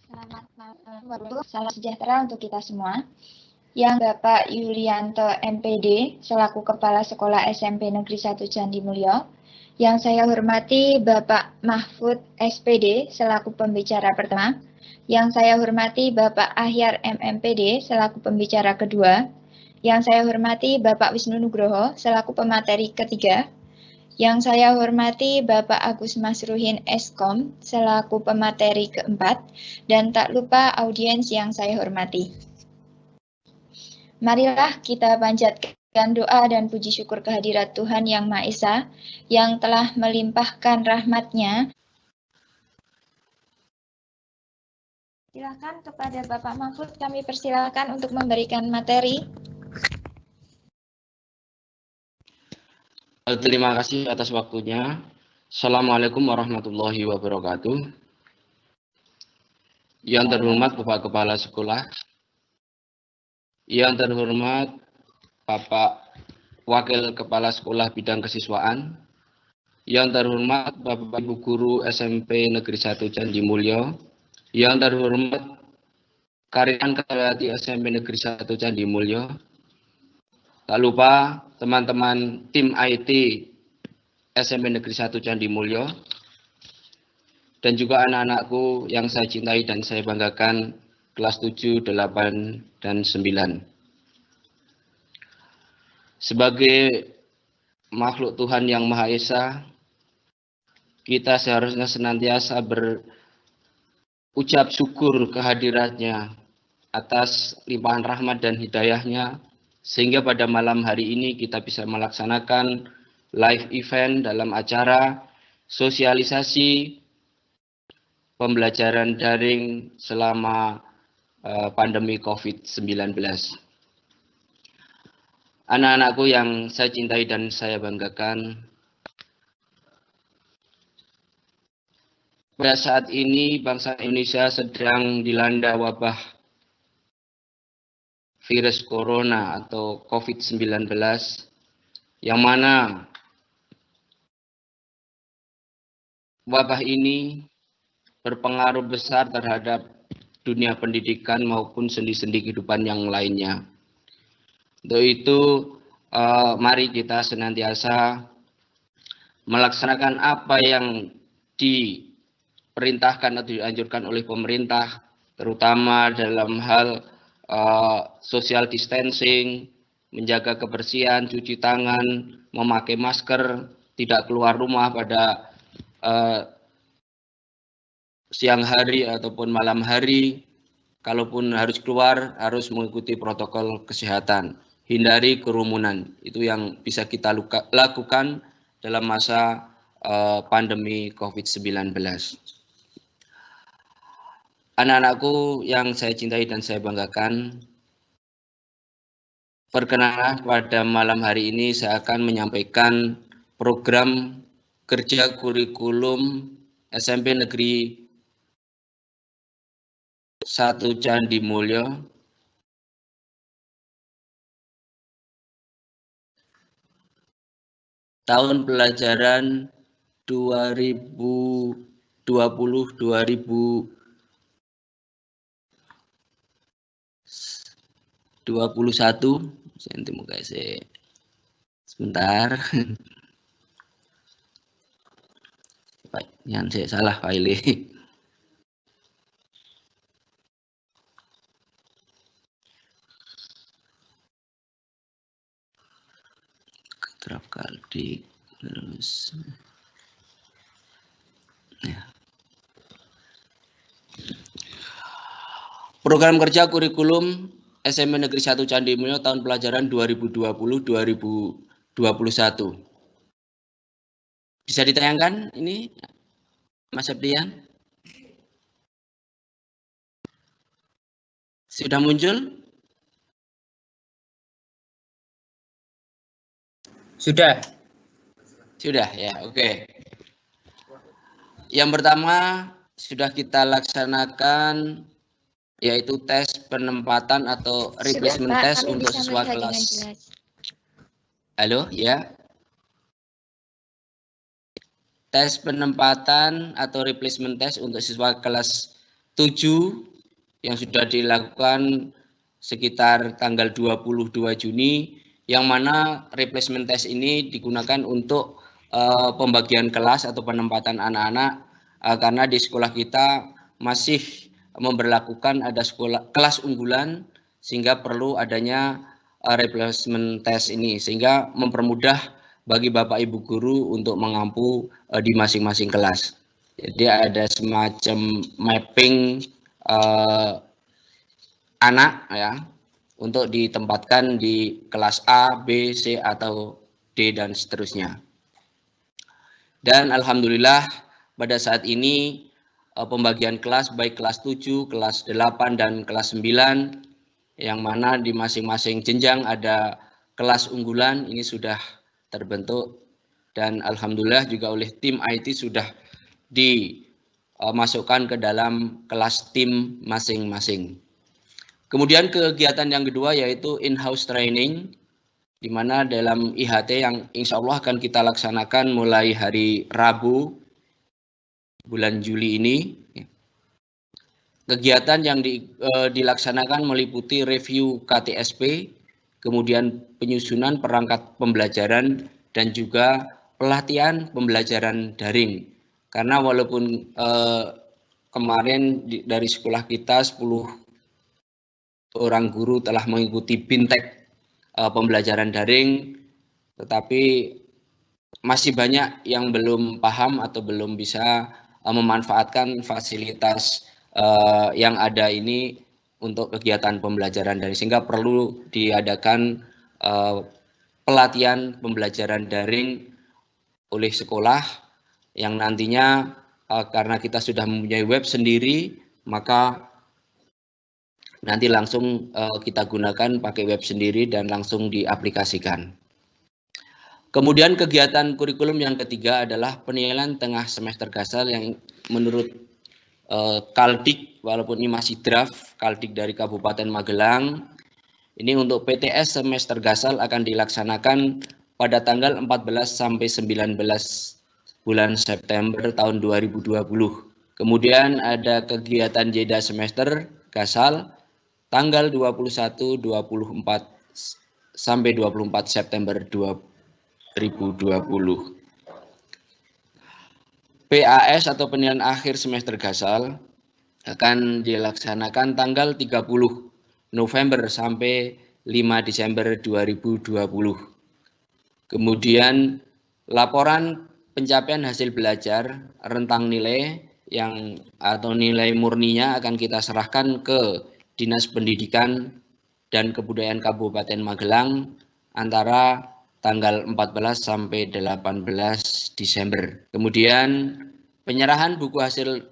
Selamat malam, salam sejahtera untuk kita semua. Yang Bapak Yulianto MPD selaku Kepala Sekolah SMP Negeri 1 Candi Mulyo. Yang saya hormati Bapak Mahfud SPD selaku pembicara pertama. Yang saya hormati Bapak Ahyar MMPD selaku pembicara kedua. Yang saya hormati Bapak Wisnu Nugroho selaku pemateri ketiga. Yang saya hormati Bapak Agus Masruhin Eskom selaku pemateri keempat, dan tak lupa audiens yang saya hormati. Marilah kita panjatkan doa dan puji syukur kehadirat Tuhan Yang Maha Esa yang telah melimpahkan rahmat-Nya. Silakan kepada Bapak Mahfud, kami persilakan untuk memberikan materi. Terima kasih atas waktunya. Assalamualaikum warahmatullahi wabarakatuh. Yang terhormat Bapak Kepala Sekolah, yang terhormat Bapak Wakil Kepala Sekolah Bidang Kesiswaan, yang terhormat Bapak Ibu Guru SMP Negeri 1 Candi Mulyo, yang terhormat karyawan karyawati SMP Negeri 1 Candi Mulyo, tak lupa teman-teman tim IT SMP Negeri 1 Candi Mulyo, dan juga anak-anakku yang saya cintai dan saya banggakan kelas 7, 8, dan 9. Sebagai makhluk Tuhan Yang Maha Esa, kita seharusnya senantiasa berucap syukur kehadiratnya atas limpahan rahmat dan hidayahnya, sehingga pada malam hari ini kita bisa melaksanakan live event dalam acara sosialisasi pembelajaran daring selama pandemi COVID-19. Anak-anakku yang saya cintai dan saya banggakan, pada saat ini bangsa Indonesia sedang dilanda wabah virus corona atau COVID-19, yang mana wabah ini berpengaruh besar terhadap dunia pendidikan maupun sendi-sendi kehidupan yang lainnya. Untuk itu, mari kita senantiasa melaksanakan apa yang diperintahkan atau dianjurkan oleh pemerintah, terutama dalam hal social distancing, menjaga kebersihan, cuci tangan, memakai masker, tidak keluar rumah pada siang hari ataupun malam hari. Kalaupun harus keluar, harus mengikuti protokol kesehatan. Hindari kerumunan. Itu yang bisa kita lakukan dalam masa pandemi COVID-19. Anak-anakku yang saya cintai dan saya banggakan, perkenalan pada malam hari ini saya akan menyampaikan program kerja kurikulum SMP Negeri 1 Candi Mulyo tahun pelajaran 2020-2021. Saya mau kasih sebentar. Yang saya salah file. Draft Kaldik terus. Ya. Program kerja kurikulum SMP Negeri 1 Candi Mulyo tahun pelajaran 2020-2021. Bisa ditayangkan ini, Mas Septian? Sudah muncul? Sudah. Sudah ya, oke. Yang pertama sudah kita laksanakan, yaitu tes penempatan atau replacement test untuk siswa kelas. Halo, ya. Tes penempatan atau replacement test untuk siswa kelas 7 yang sudah dilakukan sekitar tanggal 22 Juni, yang mana replacement test ini digunakan untuk pembagian kelas atau penempatan anak-anak, karena di sekolah kita masih memberlakukan ada kelas unggulan, sehingga perlu adanya replacement test ini, sehingga mempermudah bagi Bapak Ibu guru untuk mengampu di masing-masing kelas. Jadi ada semacam mapping anak ya untuk ditempatkan di kelas A, B, C atau D dan seterusnya. Dan alhamdulillah pada saat ini pembagian kelas baik kelas 7, kelas 8 dan kelas 9 yang mana di masing-masing jenjang ada kelas unggulan ini sudah terbentuk, dan alhamdulillah juga oleh tim IT sudah dimasukkan ke dalam kelas tim masing-masing. Kemudian kegiatan yang kedua yaitu in-house training, di mana dalam IHT yang insya Allah akan kita laksanakan mulai hari Rabu bulan Juli ini. Kegiatan yang dilaksanakan meliputi review KTSP, kemudian penyusunan perangkat pembelajaran, dan juga pelatihan pembelajaran daring. Karena walaupun kemarin dari sekolah kita 10 orang guru telah mengikuti bintek pembelajaran daring, tetapi masih banyak yang belum paham atau belum bisa memanfaatkan fasilitas yang ada ini untuk kegiatan pembelajaran daring, sehingga perlu diadakan pelatihan pembelajaran daring oleh sekolah yang nantinya karena kita sudah mempunyai web sendiri, maka nanti langsung kita gunakan pakai web sendiri dan langsung diaplikasikan. Kemudian kegiatan kurikulum yang ketiga adalah penilaian tengah semester gasal yang menurut Kaldik, walaupun ini masih draft, Kaldik dari Kabupaten Magelang, ini untuk PTS semester gasal akan dilaksanakan pada tanggal 14 sampai 19 bulan September tahun 2020. Kemudian ada kegiatan jeda semester gasal tanggal 21, 24 sampai 24 September 2020. PAS atau penilaian akhir semester gasal akan dilaksanakan tanggal 30 November sampai 5 Desember 2020. Kemudian laporan pencapaian hasil belajar rentang nilai yang atau nilai murninya akan kita serahkan ke Dinas Pendidikan dan Kebudayaan Kabupaten Magelang antara tanggal 14 sampai 18 Desember. Kemudian penyerahan buku hasil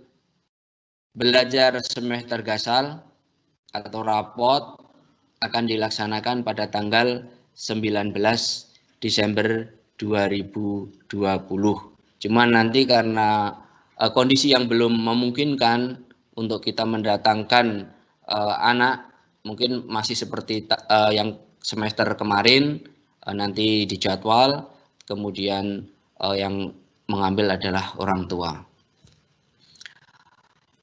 belajar semester gasal atau rapot akan dilaksanakan pada tanggal 19 Desember 2020. Cuman nanti karena kondisi yang belum memungkinkan untuk kita mendatangkan anak, mungkin masih seperti yang semester kemarin, nanti dijadwal, kemudian yang mengambil adalah orang tua.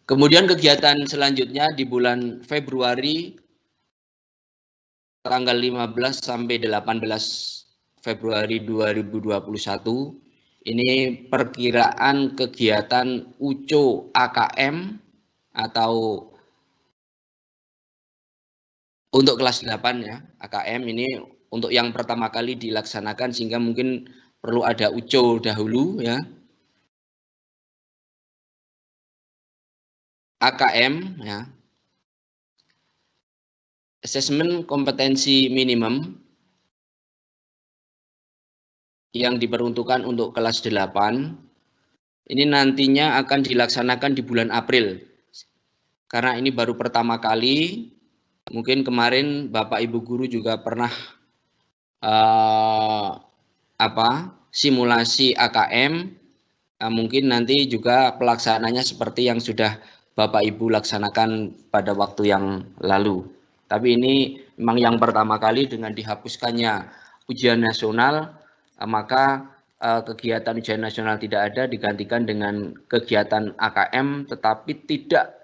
Kemudian kegiatan selanjutnya di bulan Februari tanggal 15 sampai 18 Februari 2021, ini perkiraan kegiatan UCO AKM atau untuk kelas 8 ya, AKM ini untuk yang pertama kali dilaksanakan, sehingga mungkin perlu ada UCO dahulu ya. AKM ya. Asesmen kompetensi minimum yang diperuntukkan untuk kelas 8 ini nantinya akan dilaksanakan di bulan April. Karena ini baru pertama kali, mungkin kemarin Bapak Ibu guru juga pernah simulasi AKM, mungkin nanti juga pelaksananya seperti yang sudah Bapak Ibu laksanakan pada waktu yang lalu. Tapi ini memang yang pertama kali dengan dihapuskannya ujian nasional, maka kegiatan ujian nasional tidak ada, digantikan dengan kegiatan AKM, tetapi tidak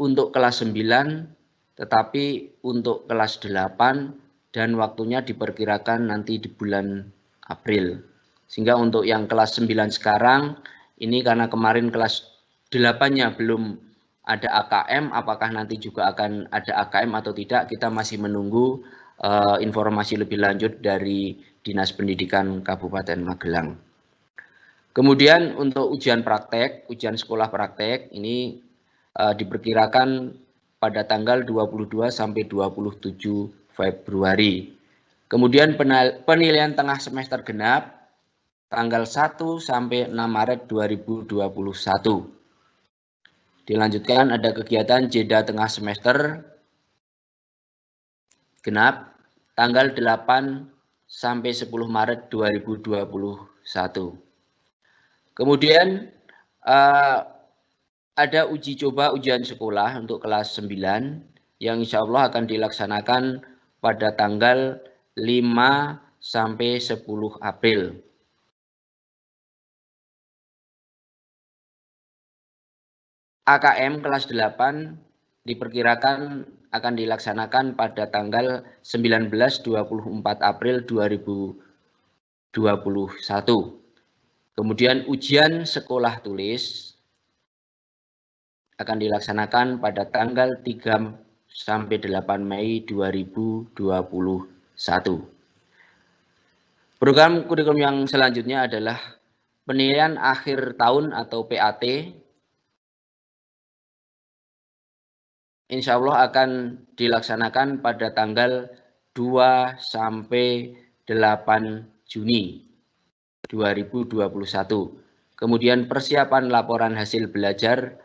untuk kelas 9, tetapi untuk kelas 8 dan waktunya diperkirakan nanti di bulan April. Sehingga untuk yang kelas 9 sekarang, ini karena kemarin kelas 8-nya belum ada AKM, apakah nanti juga akan ada AKM atau tidak, kita masih menunggu informasi lebih lanjut dari Dinas Pendidikan Kabupaten Magelang. Kemudian untuk ujian praktek, ujian sekolah praktek, ini diperkirakan pada tanggal 22 sampai 27 Februari. Kemudian penilaian tengah semester genap, tanggal 1 sampai 6 Maret 2021. Dilanjutkan ada kegiatan jeda tengah semester genap tanggal 8 sampai 10 Maret 2021. Kemudian ada uji coba ujian sekolah untuk kelas 9 yang insya Allah akan dilaksanakan pada tanggal 5 sampai 10 April. AKM kelas 8 diperkirakan akan dilaksanakan pada tanggal 19-24 April 2021. Kemudian ujian sekolah tulis akan dilaksanakan pada tanggal 3 sampai 8 Mei 2021. Program kurikulum yang selanjutnya adalah penilaian akhir tahun atau PAT. Insya Allah akan dilaksanakan pada tanggal 2 sampai 8 Juni 2021. Kemudian persiapan laporan hasil belajar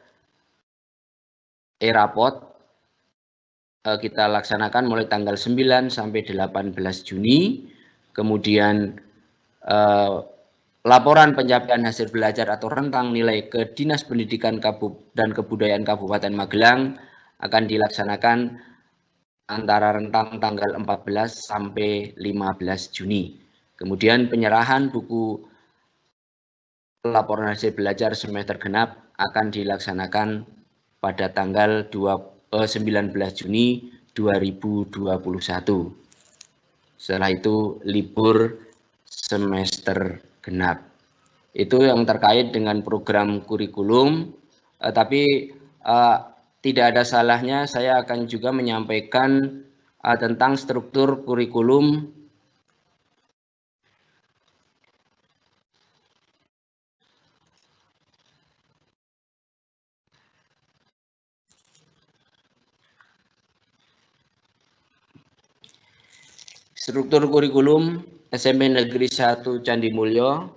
e-rapot kita laksanakan mulai tanggal 9 sampai 18 Juni. Kemudian laporan pencapaian hasil belajar atau rentang nilai ke Dinas Pendidikan dan Kebudayaan Kabupaten Magelang akan dilaksanakan antara rentang tanggal 14 sampai 15 Juni. Kemudian penyerahan buku laporan hasil belajar semester genap akan dilaksanakan pada tanggal 19 Juni 2021. Setelah itu libur semester genap. Itu yang terkait dengan program kurikulum, tapi tidak ada salahnya saya akan juga menyampaikan tentang struktur kurikulum SMP Negeri 1 Candi Mulyo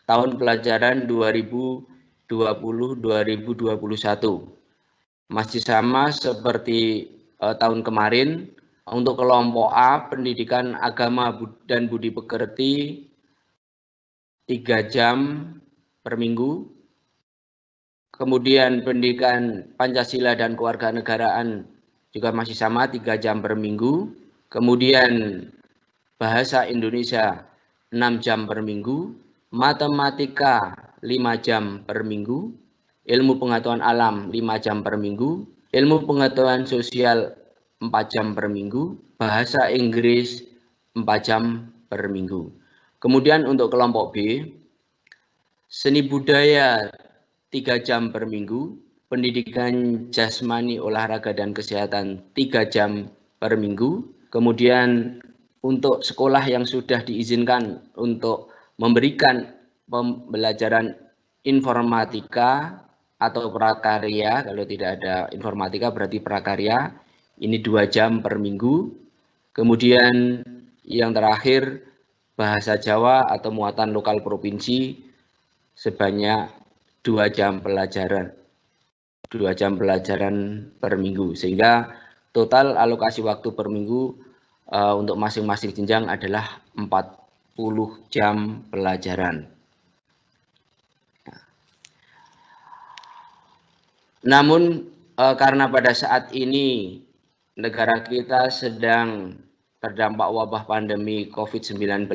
tahun pelajaran 2020-2021. Masih sama seperti tahun kemarin. Untuk kelompok A, pendidikan agama dan budi pekerti 3 jam per minggu. Kemudian pendidikan Pancasila dan kewarganegaraan juga masih sama 3 jam per minggu. Kemudian bahasa Indonesia 6 jam per minggu. Matematika 5 jam per minggu. Ilmu pengetahuan alam 5 jam per minggu, ilmu pengetahuan sosial 4 jam per minggu, bahasa Inggris 4 jam per minggu. Kemudian untuk kelompok B, seni budaya 3 jam per minggu, pendidikan jasmani, olahraga dan kesehatan 3 jam per minggu. Kemudian untuk sekolah yang sudah diizinkan untuk memberikan pembelajaran informatika atau prakarya, kalau tidak ada informatika berarti prakarya, ini 2 jam per minggu. Kemudian yang terakhir bahasa Jawa atau muatan lokal provinsi sebanyak 2 jam pelajaran. 2 jam pelajaran per minggu, sehingga total alokasi waktu per minggu untuk masing-masing jenjang adalah 40 jam pelajaran. Namun karena pada saat ini negara kita sedang terdampak wabah pandemi COVID-19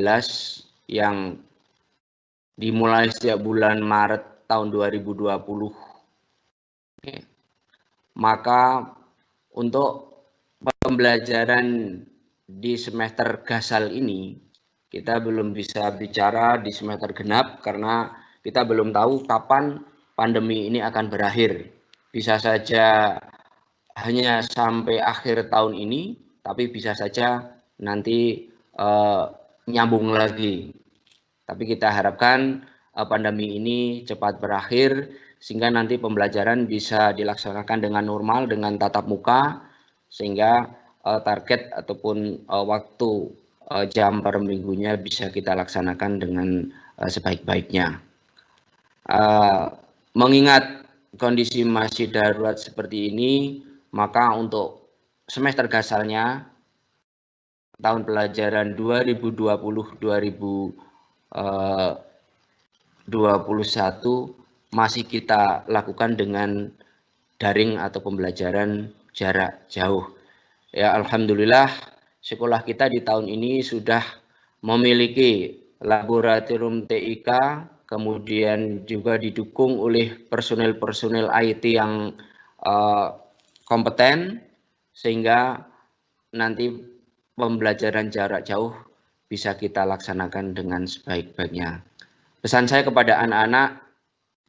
yang dimulai sejak bulan Maret tahun 2020. maka untuk pembelajaran di semester gasal ini kita belum bisa bicara di semester genap karena kita belum tahu kapan pandemi ini akan berakhir. Bisa saja hanya sampai akhir tahun ini, tapi bisa saja nanti nyambung lagi. Tapi kita harapkan pandemi ini cepat berakhir sehingga nanti pembelajaran bisa dilaksanakan dengan normal, dengan tatap muka, sehingga target ataupun waktu jam per minggunya bisa kita laksanakan dengan sebaik-baiknya. Mengingat kondisi masih darurat seperti ini, maka untuk semester gasalnya tahun pelajaran 2020-2021 masih kita lakukan dengan daring atau pembelajaran jarak jauh. Ya, alhamdulillah sekolah kita di tahun ini sudah memiliki laboratorium TIK, kemudian juga didukung oleh personel-personel IT yang kompeten, sehingga nanti pembelajaran jarak jauh bisa kita laksanakan dengan sebaik-baiknya. Pesan saya kepada anak-anak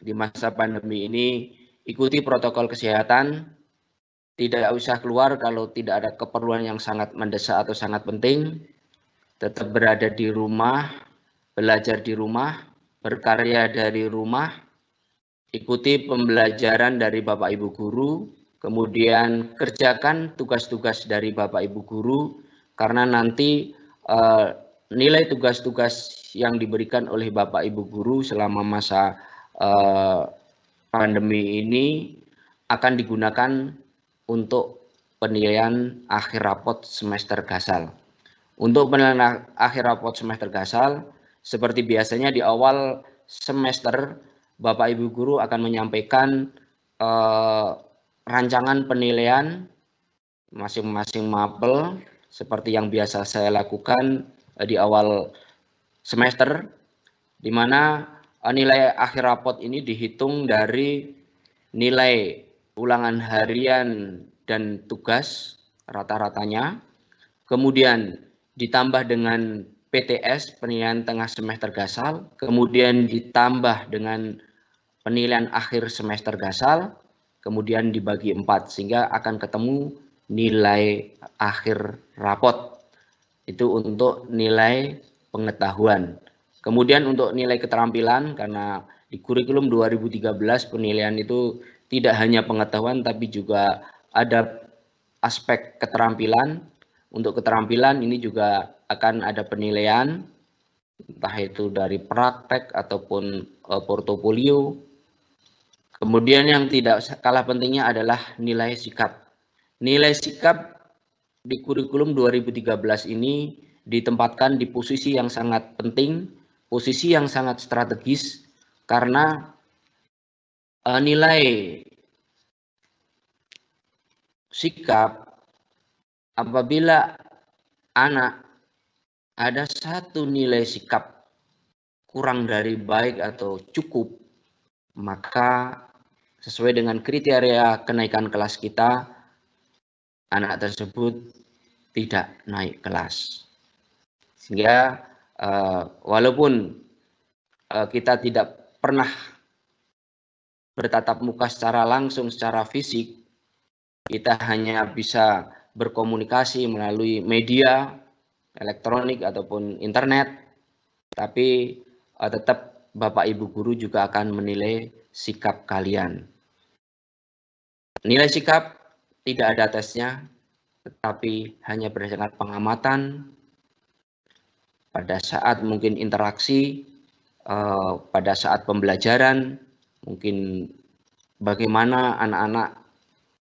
di masa pandemi ini, ikuti protokol kesehatan, tidak usah keluar kalau tidak ada keperluan yang sangat mendesak atau sangat penting, tetap berada di rumah, belajar di rumah, berkarya dari rumah, ikuti pembelajaran dari Bapak Ibu Guru, kemudian kerjakan tugas-tugas dari Bapak Ibu Guru, karena nanti nilai tugas-tugas yang diberikan oleh Bapak Ibu Guru selama masa pandemi ini akan digunakan untuk penilaian akhir rapot semester gasal. Untuk penilaian akhir rapot semester gasal, seperti biasanya di awal semester, Bapak Ibu Guru akan menyampaikan rancangan penilaian masing-masing mapel, seperti yang biasa saya lakukan di awal semester, di mana nilai akhir rapot ini dihitung dari nilai ulangan harian dan tugas rata-ratanya, kemudian ditambah dengan PTS, penilaian tengah semester gasal, kemudian ditambah dengan penilaian akhir semester gasal, kemudian dibagi 4, sehingga akan ketemu nilai akhir rapot. Itu untuk nilai pengetahuan. Kemudian untuk nilai keterampilan, karena di kurikulum 2013 penilaian itu tidak hanya pengetahuan tapi juga ada aspek keterampilan. Untuk keterampilan ini juga akan ada penilaian, entah itu dari praktek ataupun portofolio. Kemudian yang tidak kalah pentingnya adalah nilai sikap. Nilai sikap di kurikulum 2013 ini ditempatkan di posisi yang sangat penting, posisi yang sangat strategis, karena nilai sikap, apabila anak ada satu nilai sikap kurang dari baik atau cukup, maka sesuai dengan kriteria kenaikan kelas kita, anak tersebut tidak naik kelas. Sehingga walaupun kita tidak pernah bertatap muka secara langsung, secara fisik, kita hanya bisa berkomunikasi melalui media elektronik ataupun internet, tapi tetap Bapak Ibu Guru juga akan menilai sikap kalian. Nilai sikap tidak ada tesnya, tetapi hanya berdasarkan pengamatan pada saat mungkin interaksi, pada saat pembelajaran, mungkin bagaimana anak-anak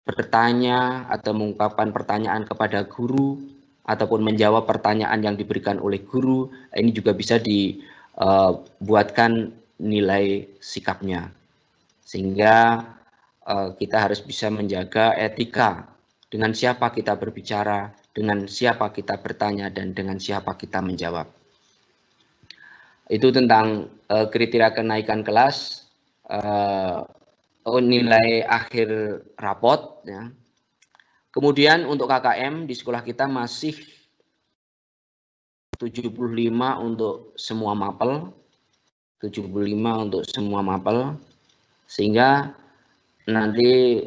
bertanya atau mengungkapkan pertanyaan kepada guru ataupun menjawab pertanyaan yang diberikan oleh guru, ini juga bisa dibuatkan nilai sikapnya. Sehingga kita harus bisa menjaga etika, dengan siapa kita berbicara, dengan siapa kita bertanya, dan dengan siapa kita menjawab. Itu tentang kriteria kenaikan kelas. nilai akhir rapot ya. Kemudian untuk KKM di sekolah kita masih 75 untuk semua mapel, 75 untuk semua mapel, sehingga nanti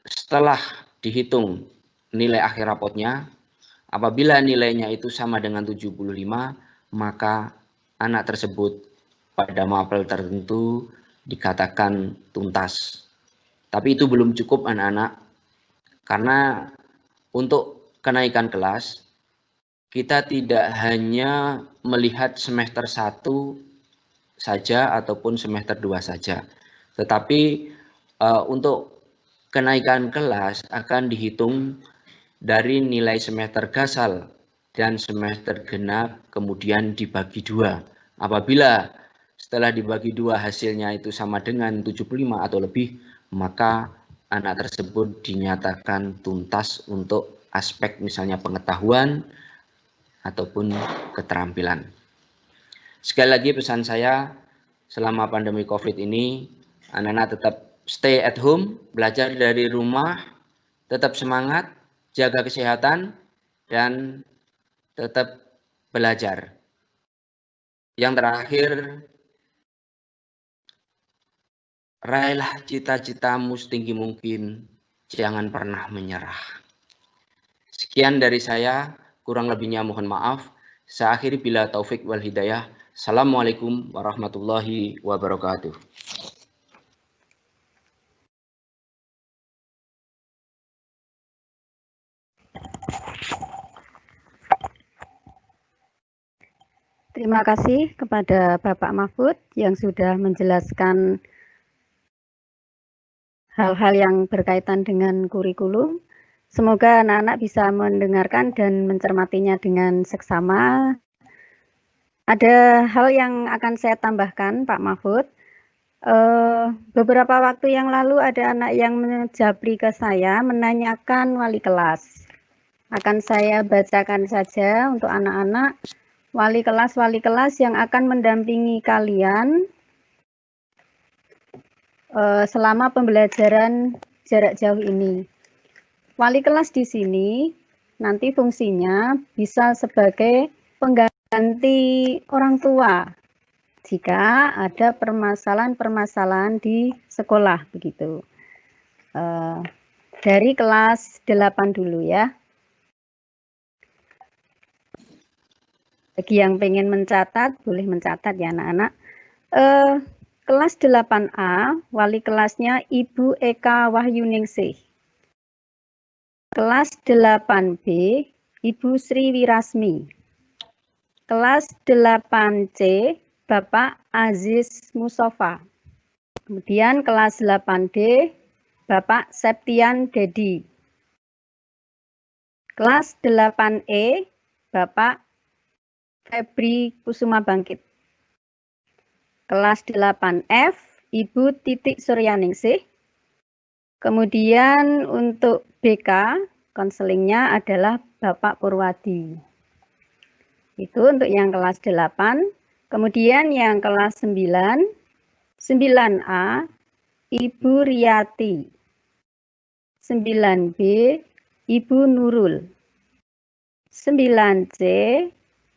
setelah dihitung nilai akhir rapotnya, apabila nilainya itu sama dengan 75, maka anak tersebut pada mapel tertentu dikatakan tuntas. Tapi itu belum cukup anak-anak, karena untuk kenaikan kelas, kita tidak hanya melihat semester 1 saja ataupun semester 2 saja. Tetapi untuk kenaikan kelas akan dihitung dari nilai semester gasal dan semester genap, kemudian dibagi 2. Apabila setelah dibagi 2 hasilnya itu sama dengan 75 atau lebih, maka anak tersebut dinyatakan tuntas untuk aspek misalnya pengetahuan ataupun keterampilan. Sekali lagi pesan saya, selama pandemi COVID ini, anak-anak tetap stay at home, belajar dari rumah, tetap semangat, jaga kesehatan, dan tetap belajar. Yang terakhir, raihlah cita-citamu setinggi mungkin, jangan pernah menyerah. Sekian dari saya, kurang lebihnya mohon maaf. Saya akhiri bila taufik wal hidayah. Assalamualaikum warahmatullahi wabarakatuh. Terima kasih kepada Bapak Mahfud yang sudah menjelaskan hal-hal yang berkaitan dengan kurikulum. Semoga anak-anak bisa mendengarkan dan mencermatinya dengan seksama. Ada hal yang akan saya tambahkan, Pak Mahfud. Beberapa waktu yang lalu ada anak yang menjabri ke saya menanyakan wali kelas. Akan saya bacakan saja untuk anak-anak. Wali kelas yang akan mendampingi kalian selama pembelajaran jarak jauh ini. Wali kelas di sini nanti fungsinya bisa sebagai pengganti orang tua jika ada permasalahan-permasalahan di sekolah begitu. Dari kelas 8 dulu ya. Bagi yang pengen mencatat, boleh mencatat ya anak-anak. Kelas 8A, wali kelasnya Ibu Eka Wahyuningsih. Kelas 8B, Ibu Sri Wirasmi. Kelas 8C, Bapak Aziz Mustafa. Kemudian kelas 8D, Bapak Septian Dedi. Kelas 8E, Bapak Febri Kusuma Bangkit. Kelas 8F, Ibu Titik Suryaningsih. Kemudian untuk BK, konselingnya adalah Bapak Purwadi. Itu untuk yang kelas 8. Kemudian yang kelas 9, 9A, Ibu Riyati. 9B, Ibu Nurul. 9C,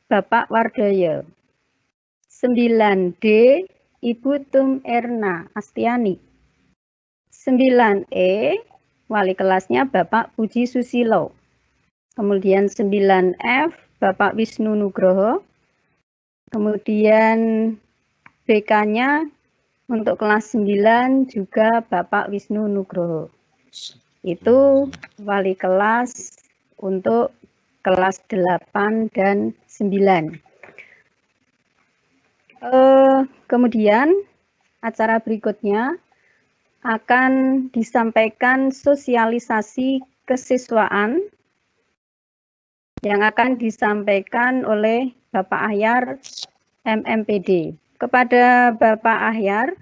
Bapak Wardoyo. 9D, Ibu Tum Erna Astiani. 9E, wali kelasnya Bapak Puji Susilo. Kemudian 9F, Bapak Wisnu Nugroho. Kemudian BK-nya untuk kelas 9 juga Bapak Wisnu Nugroho. Itu wali kelas untuk kelas 8 dan 9. Kemudian acara berikutnya akan disampaikan sosialisasi kesiswaan yang akan disampaikan oleh Bapak Ahyar MMPD. Kepada Bapak Ahyar,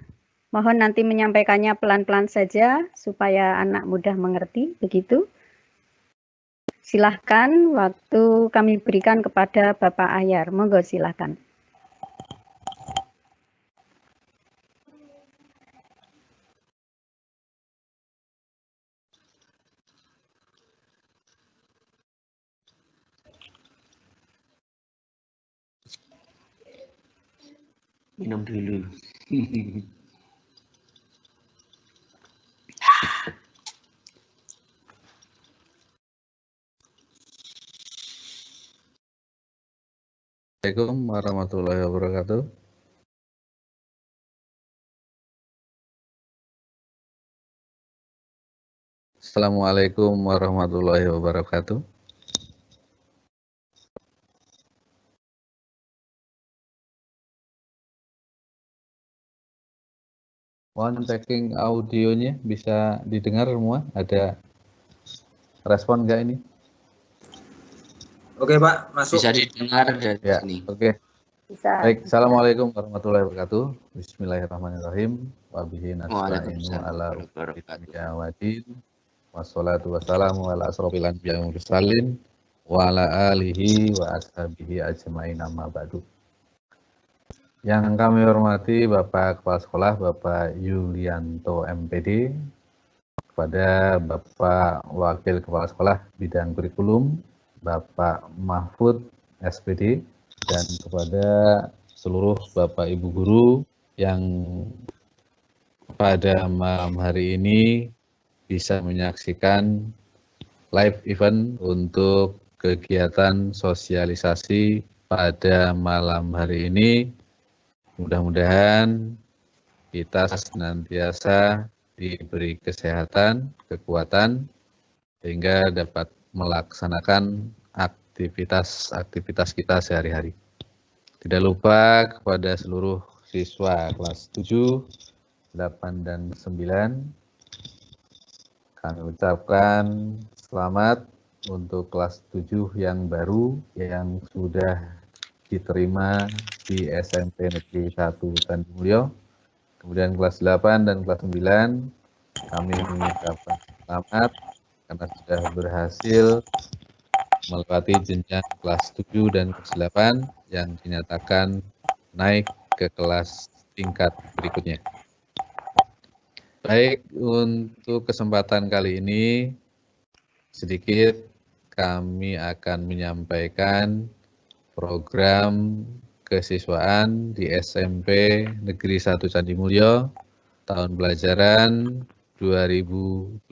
mohon nanti menyampaikannya pelan-pelan saja supaya anak mudah mengerti, begitu. Silahkan waktu kami berikan kepada Bapak Ahyar. Monggo silahkan. Minum dulu. Assalamualaikum warahmatullahi wabarakatuh. Assalamualaikum warahmatullahi wabarakatuh. Mohon checking audionya, bisa didengar semua? Ada respon nggak ini? Oke Pak, masuk. Bisa didengar dari Ya, sini. oke. Bisa. Baik, Assalamualaikum warahmatullahi wabarakatuh. Bismillahirrahmanirrahim. Wabihi nasta'inu ala umuridunya wadin. Wassalatu wassalamu ala asrofil anbiya wal mursalin wa ala alihi wa ashabihi ajmain amma ba'du. Yang kami hormati Bapak Kepala Sekolah, Bapak Yulianto MPD, kepada Bapak Wakil Kepala Sekolah Bidang Kurikulum, Bapak Mahfud SPD, dan kepada seluruh Bapak Ibu Guru yang pada malam hari ini bisa menyaksikan live event untuk kegiatan sosialisasi pada malam hari ini. Mudah-mudahan kita senantiasa diberi kesehatan, kekuatan, sehingga dapat melaksanakan aktivitas kita sehari-hari. Tidak lupa kepada seluruh siswa kelas 7, 8, dan 9, kami ucapkan selamat untuk kelas 7 yang baru yang sudah diterima di SMP Negeri 1 Candimulyo. Kemudian kelas 8 dan kelas 9 kami mengucapkan selamat karena sudah berhasil melewati jenjang kelas 7 dan kelas 8 yang dinyatakan naik ke kelas tingkat berikutnya. Baik, untuk kesempatan kali ini sedikit kami akan menyampaikan program kesiswaan di SMP Negeri 1 Candimulyo tahun pelajaran 2020-2021.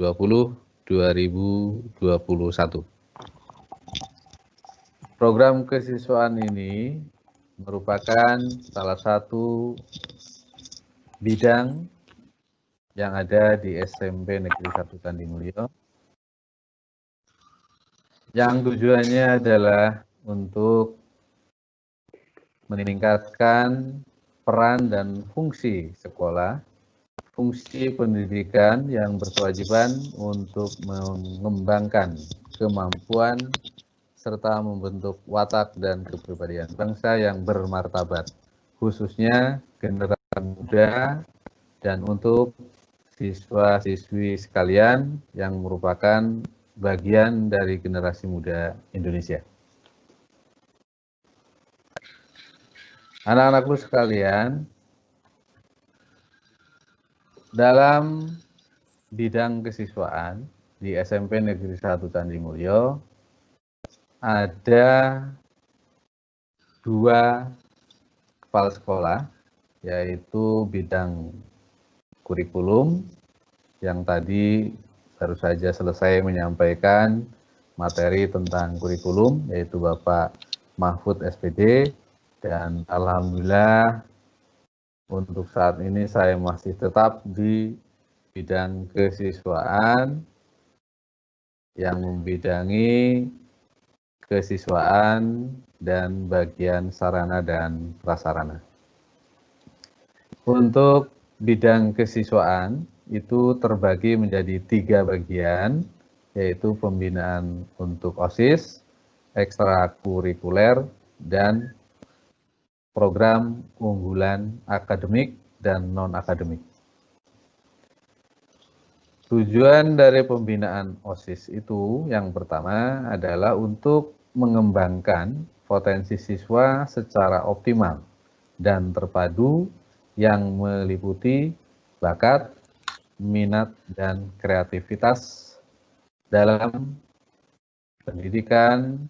Program kesiswaan ini merupakan salah satu bidang yang ada di SMP Negeri 1 Candimulyo, yang tujuannya adalah untuk meningkatkan peran dan fungsi sekolah, fungsi pendidikan yang berkewajiban untuk mengembangkan kemampuan serta membentuk watak dan kepribadian bangsa yang bermartabat, khususnya generasi muda dan untuk siswa-siswi sekalian yang merupakan bagian dari generasi muda Indonesia. Anak-anakku sekalian, dalam bidang kesiswaan di SMP Negeri 1 Candimulyo ada 2 kepala sekolah, yaitu bidang kurikulum yang tadi baru saja selesai menyampaikan materi tentang kurikulum, yaitu Bapak Mahfud SPD. Dan alhamdulillah untuk saat ini saya masih tetap di bidang kesiswaan yang membidangi kesiswaan dan bagian sarana dan prasarana. Untuk bidang kesiswaan itu terbagi menjadi 3 bagian, yaitu pembinaan untuk OSIS, ekstrakurikuler, dan program unggulan akademik dan non-akademik. Tujuan dari pembinaan OSIS itu yang pertama adalah untuk mengembangkan potensi siswa secara optimal dan terpadu yang meliputi bakat, minat, dan kreativitas dalam pendidikan,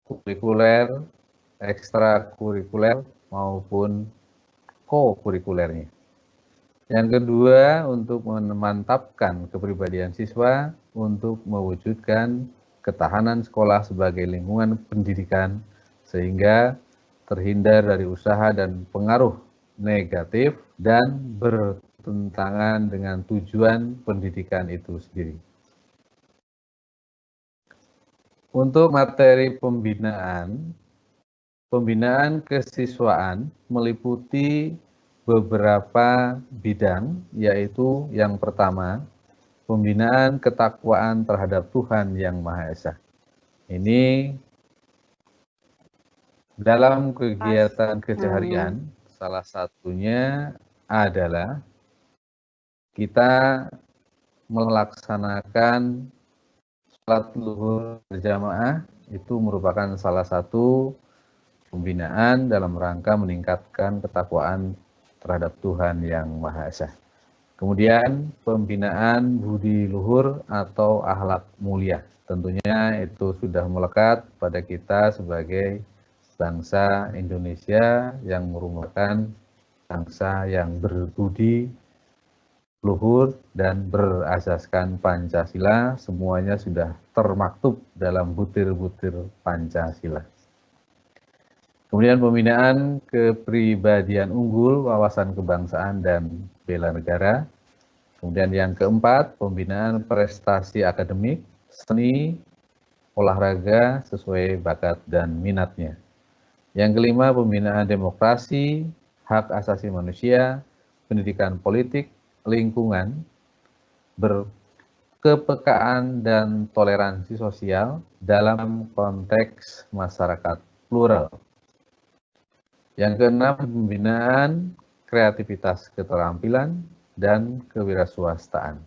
kurikuler, ekstrakurikuler maupun co-kurikulernya. Yang kedua, untuk memantapkan kepribadian siswa untuk mewujudkan ketahanan sekolah sebagai lingkungan pendidikan sehingga terhindar dari usaha dan pengaruh negatif dan bertentangan dengan tujuan pendidikan itu sendiri. Untuk materi pembinaan kesiswaan meliputi beberapa bidang, yaitu yang pertama, pembinaan ketakwaan terhadap Tuhan Yang Maha Esa. Ini dalam kegiatan keseharian, salah satunya adalah kita melaksanakan sholat zuhur berjamaah. Itu merupakan salah satu pembinaan dalam rangka meningkatkan ketakwaan terhadap Tuhan Yang Maha Esa. Kemudian pembinaan budi luhur atau akhlak mulia. Tentunya itu sudah melekat pada kita sebagai bangsa Indonesia yang merupakan bangsa yang berbudi luhur dan berasaskan Pancasila. Semuanya sudah termaktub dalam butir-butir Pancasila. Kemudian pembinaan kepribadian unggul, wawasan kebangsaan, dan bela negara. Kemudian yang keempat, pembinaan prestasi akademik, seni, olahraga sesuai bakat dan minatnya. Yang kelima, pembinaan demokrasi, hak asasi manusia, pendidikan politik, lingkungan, berkepekaan dan toleransi sosial dalam konteks masyarakat plural. Yang keenam, pembinaan kreativitas keterampilan dan kewirausahaan.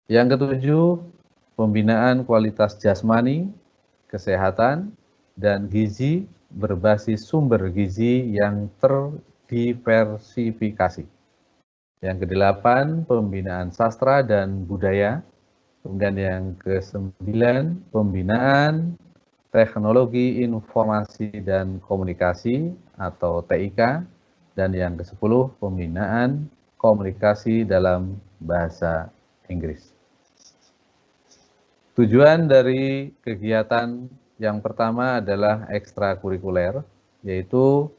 Yang ketujuh, pembinaan kualitas jasmani, kesehatan, dan gizi berbasis sumber gizi yang terdiversifikasi. Yang kedelapan, pembinaan sastra dan budaya. Kemudian yang kesembilan, pembinaan teknologi informasi dan komunikasi atau TIK, dan yang ke-10 pembinaan komunikasi dalam bahasa Inggris. Tujuan dari kegiatan yang pertama adalah ekstrakurikuler, yaitu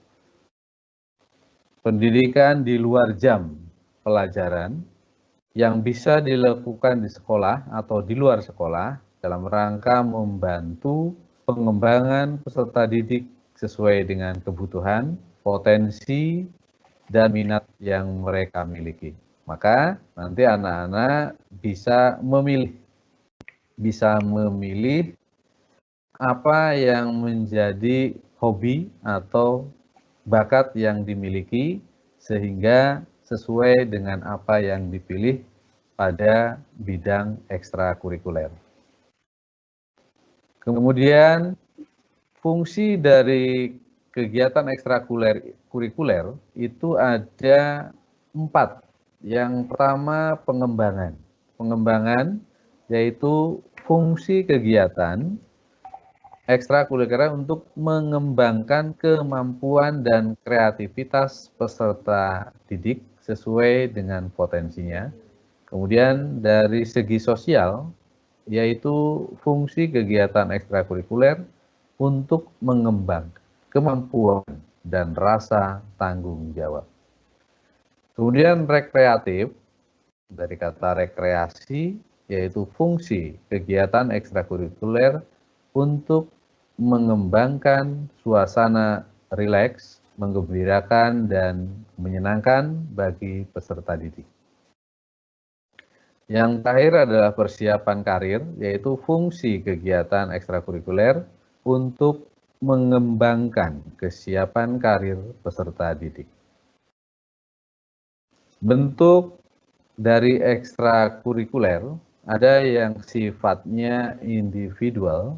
pendidikan di luar jam pelajaran yang bisa dilakukan di sekolah atau di luar sekolah dalam rangka membantu pengembangan peserta didik sesuai dengan kebutuhan, potensi, dan minat yang mereka miliki. Maka nanti anak-anak bisa memilih apa yang menjadi hobi atau bakat yang dimiliki sehingga sesuai dengan apa yang dipilih pada bidang ekstrakurikuler. Kemudian fungsi dari kegiatan ekstrakurikuler itu ada 4. Yang pertama pengembangan. Pengembangan yaitu fungsi kegiatan ekstrakurikuler untuk mengembangkan kemampuan dan kreativitas peserta didik sesuai dengan potensinya. Kemudian dari segi sosial, yaitu fungsi kegiatan ekstrakurikuler untuk mengembangkan kemampuan dan rasa tanggung jawab. Kemudian rekreatif, dari kata rekreasi, yaitu fungsi kegiatan ekstrakurikuler untuk mengembangkan suasana rileks, menggembirakan, dan menyenangkan bagi peserta didik. Yang terakhir adalah persiapan karir, yaitu fungsi kegiatan ekstrakurikuler untuk mengembangkan kesiapan karir peserta didik. Bentuk dari ekstrakurikuler ada yang sifatnya individual,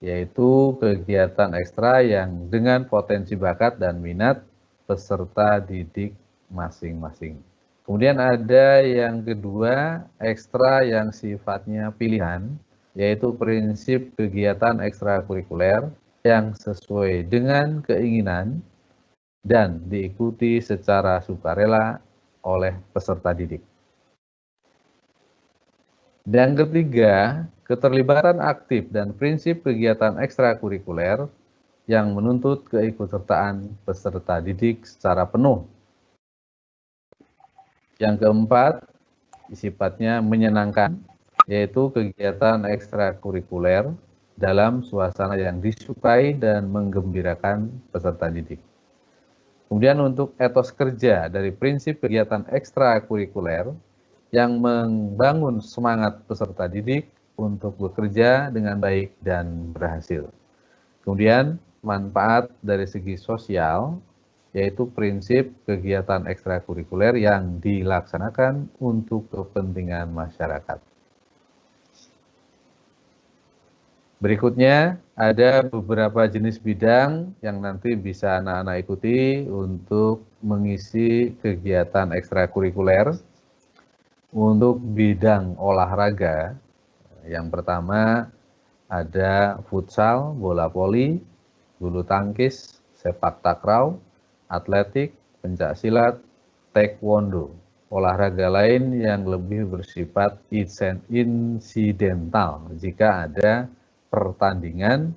yaitu kegiatan ekstra yang dengan potensi bakat dan minat peserta didik masing-masing. Kemudian ada yang kedua, ekstra yang sifatnya pilihan, yaitu prinsip kegiatan ekstrakurikuler yang sesuai dengan keinginan dan diikuti secara sukarela oleh peserta didik. Dan ketiga, keterlibatan aktif dan prinsip kegiatan ekstrakurikuler yang menuntut keikutsertaan peserta didik secara penuh. Yang keempat, sifatnya menyenangkan, yaitu kegiatan ekstrakurikuler dalam suasana yang disukai dan menggembirakan peserta didik. Kemudian untuk etos kerja dari prinsip kegiatan ekstrakurikuler yang membangun semangat peserta didik untuk bekerja dengan baik dan berhasil. Kemudian manfaat dari segi sosial, yaitu prinsip kegiatan ekstrakurikuler yang dilaksanakan untuk kepentingan masyarakat. Berikutnya ada beberapa jenis bidang yang nanti bisa anak-anak ikuti untuk mengisi kegiatan ekstrakurikuler. Untuk bidang olahraga, yang pertama ada futsal, bola voli, bulu tangkis, sepak takraw, atletik, pencaksilat, taekwondo. Olahraga lain yang lebih bersifat insidental jika ada pertandingan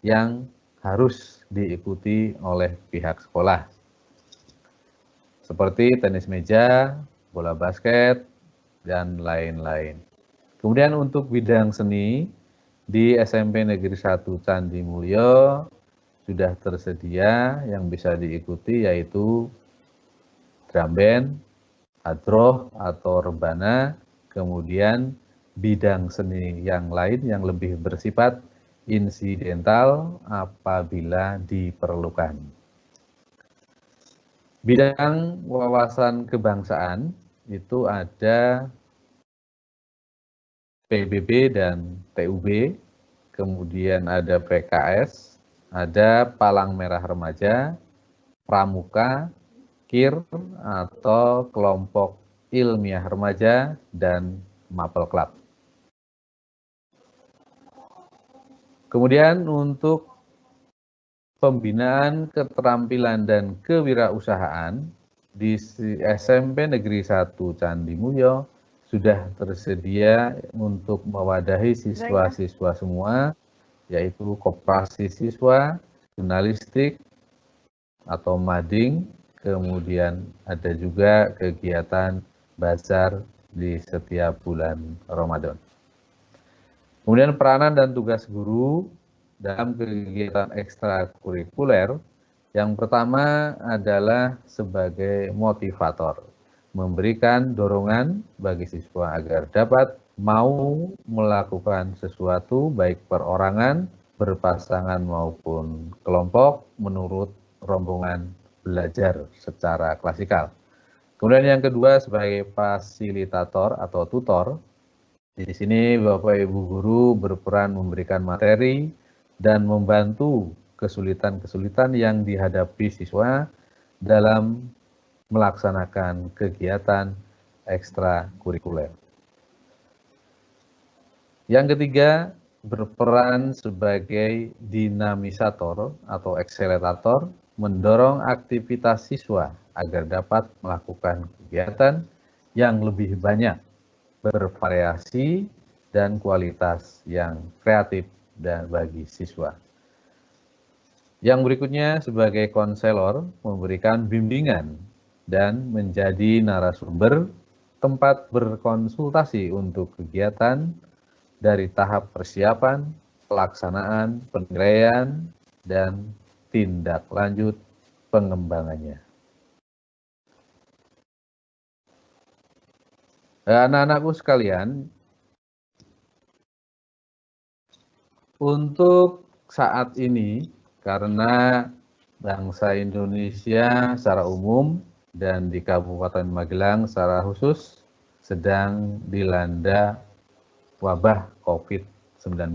yang harus diikuti oleh pihak sekolah. Seperti tenis meja, bola basket, dan lain-lain. Kemudian untuk bidang seni, di SMP Negeri 1 Candi Mulyo sudah tersedia yang bisa diikuti yaitu drum band, hadroh atau rebana, kemudian bidang seni yang lain yang lebih bersifat insidental apabila diperlukan. Bidang wawasan kebangsaan itu ada PBB dan TUB, kemudian ada PKS, ada Palang Merah Remaja, Pramuka, KIR atau Kelompok Ilmiah Remaja, dan Mapel Club. Kemudian untuk pembinaan keterampilan dan kewirausahaan di SMP Negeri 1 Candi Mulyo sudah tersedia untuk mewadahi siswa-siswa semua, yaitu koperasi siswa, jurnalistik atau mading, kemudian ada juga kegiatan bazar di setiap bulan Ramadan. Kemudian peranan dan tugas guru dalam kegiatan ekstrakurikuler, yang pertama adalah sebagai motivator, memberikan dorongan bagi siswa agar dapat mau melakukan sesuatu baik perorangan, berpasangan maupun kelompok menurut rombongan belajar secara klasikal. Kemudian yang kedua sebagai fasilitator atau tutor. Di sini Bapak Ibu guru berperan memberikan materi dan membantu kesulitan-kesulitan yang dihadapi siswa dalam melaksanakan kegiatan ekstrakurikuler. Yang ketiga, berperan sebagai dinamisator atau akselerator, mendorong aktivitas siswa agar dapat melakukan kegiatan yang lebih banyak, bervariasi, dan kualitas yang kreatif dan bagi siswa. Yang berikutnya sebagai konselor, memberikan bimbingan dan menjadi narasumber tempat berkonsultasi untuk kegiatan dari tahap persiapan, pelaksanaan, penilaian, dan tindak lanjut pengembangannya. Anak-anakku sekalian, untuk saat ini, karena bangsa Indonesia secara umum dan di Kabupaten Magelang secara khusus sedang dilanda wabah COVID-19,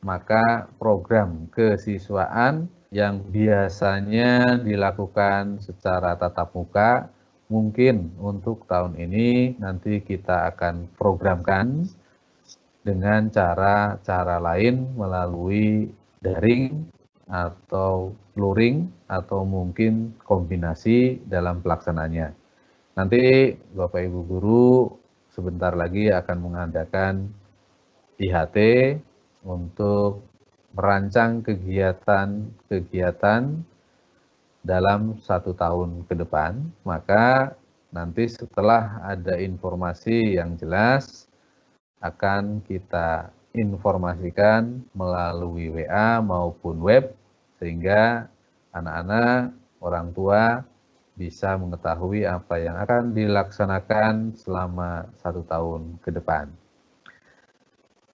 maka program kesiswaan yang biasanya dilakukan secara tatap muka, mungkin untuk tahun ini nanti kita akan programkan dengan cara lain melalui daring atau luring, atau mungkin kombinasi dalam pelaksanaannya. Nanti Bapak Ibu Guru sebentar lagi akan mengadakan IHT untuk merancang kegiatan-kegiatan dalam 1 tahun ke depan. Maka nanti setelah ada informasi yang jelas akan kita informasikan melalui WA maupun web, sehingga anak-anak, orang tua bisa mengetahui apa yang akan dilaksanakan selama 1 tahun ke depan.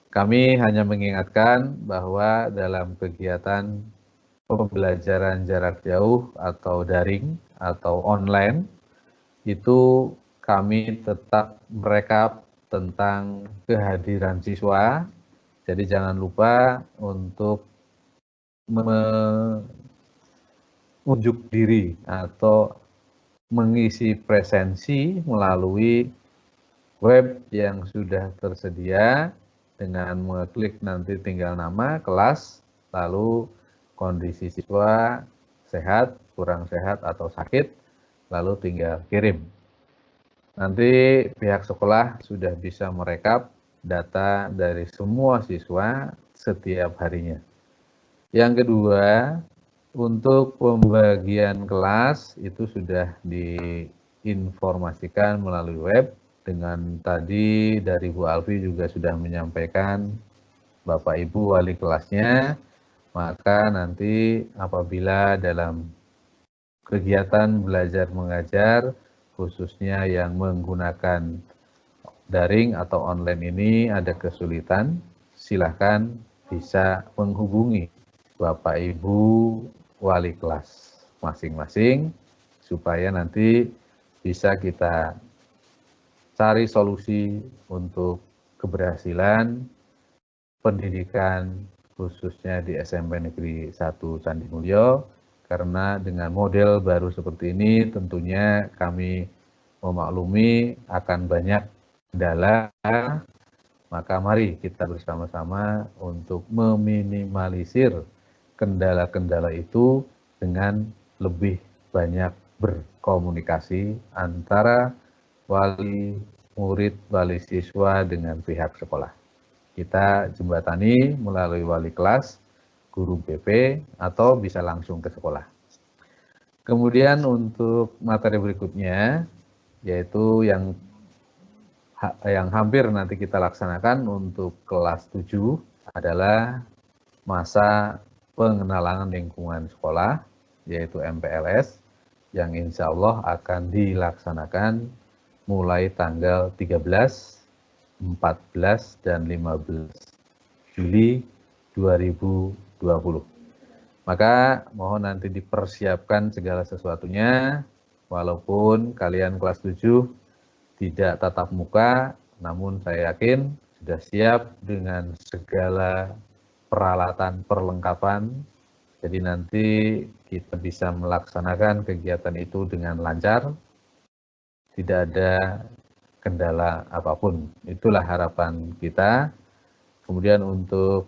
Kami hanya mengingatkan bahwa dalam kegiatan pembelajaran jarak jauh atau daring atau online, itu kami tetap merekap tentang kehadiran siswa. Jadi jangan lupa untuk menunjuk diri atau mengisi presensi melalui web yang sudah tersedia dengan mengklik nanti tinggal nama, kelas, lalu kondisi siswa sehat, kurang sehat, atau sakit, lalu tinggal kirim. Nanti pihak sekolah sudah bisa merekap data dari semua siswa setiap harinya. Yang kedua, untuk pembagian kelas itu sudah diinformasikan melalui web. Dengan tadi dari Bu Alfi juga sudah menyampaikan Bapak Ibu wali kelasnya, maka nanti apabila dalam kegiatan belajar mengajar, khususnya yang menggunakan daring atau online ini ada kesulitan, silahkan bisa menghubungi Bapak Ibu wali kelas masing-masing, supaya nanti bisa kita cari solusi untuk keberhasilan pendidikan khususnya di SMP Negeri 1 Candi Mulyo, karena dengan model baru seperti ini tentunya kami memaklumi akan banyak kendala, maka mari kita bersama-sama untuk meminimalisir kendala-kendala itu dengan lebih banyak berkomunikasi antara wali murid, wali siswa dengan pihak sekolah. Kita jembatani melalui wali kelas, guru BP, atau bisa langsung ke sekolah. Kemudian untuk materi berikutnya, yaitu yang hampir nanti kita laksanakan untuk kelas 7 adalah masa pengenalan lingkungan sekolah, yaitu MPLS, yang insya Allah akan dilaksanakan mulai tanggal 13, 14, dan 15 Juli 2020. Maka mohon nanti dipersiapkan segala sesuatunya, walaupun kalian kelas 7 tidak tatap muka, namun saya yakin sudah siap dengan segala peralatan perlengkapan. Jadi nanti kita bisa melaksanakan kegiatan itu dengan lancar, tidak ada kendala apapun. Itulah harapan kita. Kemudian untuk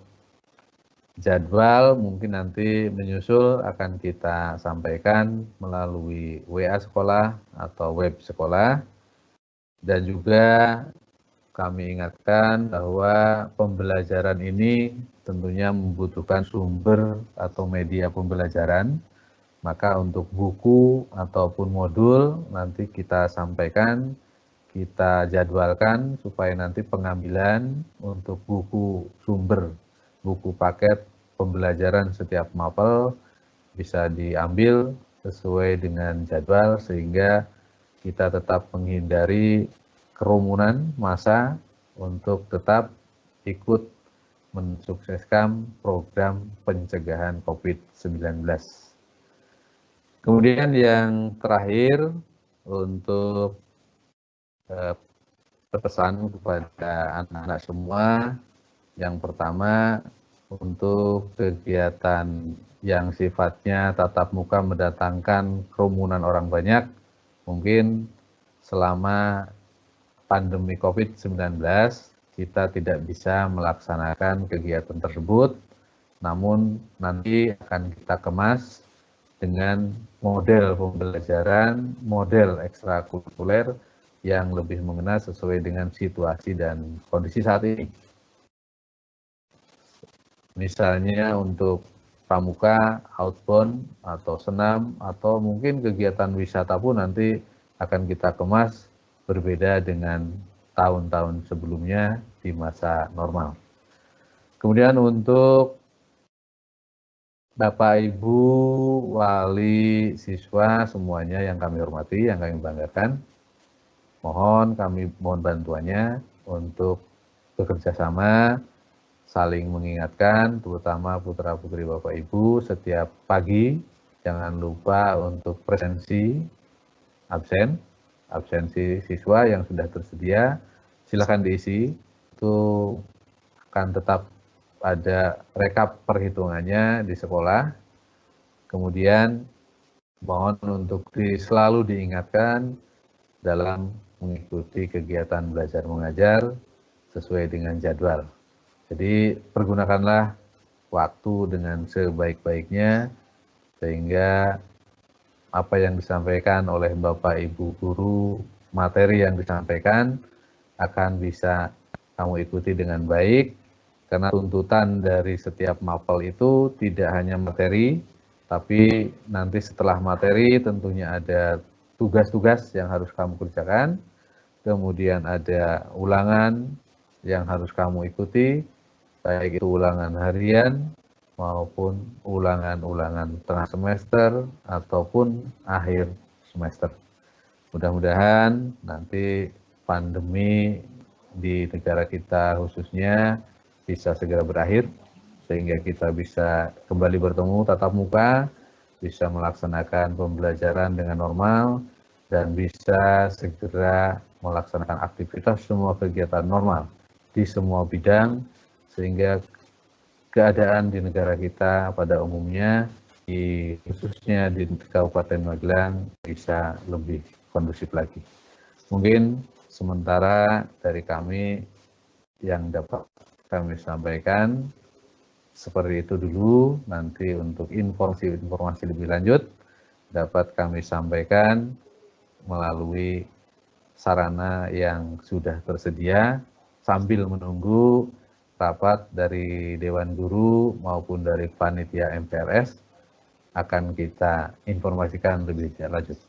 jadwal mungkin nanti menyusul akan kita sampaikan melalui WA sekolah atau web sekolah. Dan juga kami ingatkan bahwa pembelajaran ini tentunya membutuhkan sumber atau media pembelajaran. Maka untuk buku ataupun modul nanti kita sampaikan, kita jadwalkan supaya nanti pengambilan untuk buku sumber, buku paket pembelajaran setiap mapel bisa diambil sesuai dengan jadwal, sehingga kita tetap menghindari kerumunan massa untuk tetap ikut mensukseskan program pencegahan COVID-19. Kemudian yang terakhir untuk pesan kepada anak-anak semua, yang pertama untuk kegiatan yang sifatnya tatap muka mendatangkan kerumunan orang banyak, mungkin selama pandemi COVID-19 kita tidak bisa melaksanakan kegiatan tersebut, namun nanti akan kita kemas dengan model pembelajaran, model ekstrakurikuler yang lebih mengena sesuai dengan situasi dan kondisi saat ini. Misalnya untuk pramuka, outbound, atau senam, atau mungkin kegiatan wisata pun nanti akan kita kemas berbeda dengan tahun-tahun sebelumnya di masa normal. Kemudian untuk Bapak, Ibu, wali, siswa, semuanya yang kami hormati, yang kami banggakan, kami mohon bantuannya untuk bekerja sama, saling mengingatkan, terutama putra-putri Bapak Ibu, setiap pagi jangan lupa untuk absensi siswa yang sudah tersedia, silakan diisi, itu akan tetap ada rekap perhitungannya di sekolah. Kemudian mohon untuk selalu diingatkan dalam mengikuti kegiatan belajar mengajar sesuai dengan jadwal. Jadi pergunakanlah waktu dengan sebaik-baiknya sehingga apa yang disampaikan oleh Bapak Ibu guru, materi yang disampaikan akan bisa kamu ikuti dengan baik. Karena tuntutan dari setiap mapel itu tidak hanya materi, tapi nanti setelah materi tentunya ada tugas-tugas yang harus kamu kerjakan, kemudian ada ulangan yang harus kamu ikuti, baik itu ulangan harian maupun ulangan-ulangan tengah semester ataupun akhir semester. Mudah-mudahan nanti pandemi di negara kita khususnya bisa segera berakhir, sehingga kita bisa kembali bertemu tatap muka, bisa melaksanakan pembelajaran dengan normal, dan bisa segera melaksanakan aktivitas semua kegiatan normal di semua bidang, sehingga keadaan di negara kita pada umumnya, khususnya di Kabupaten Magelang, bisa lebih kondusif lagi. Mungkin sementara dari kami yang dapat kami sampaikan seperti itu dulu. Nanti untuk informasi lebih lanjut dapat kami sampaikan melalui sarana yang sudah tersedia sambil menunggu rapat dari Dewan Guru maupun dari panitia MPRS akan kita informasikan lebih lanjut.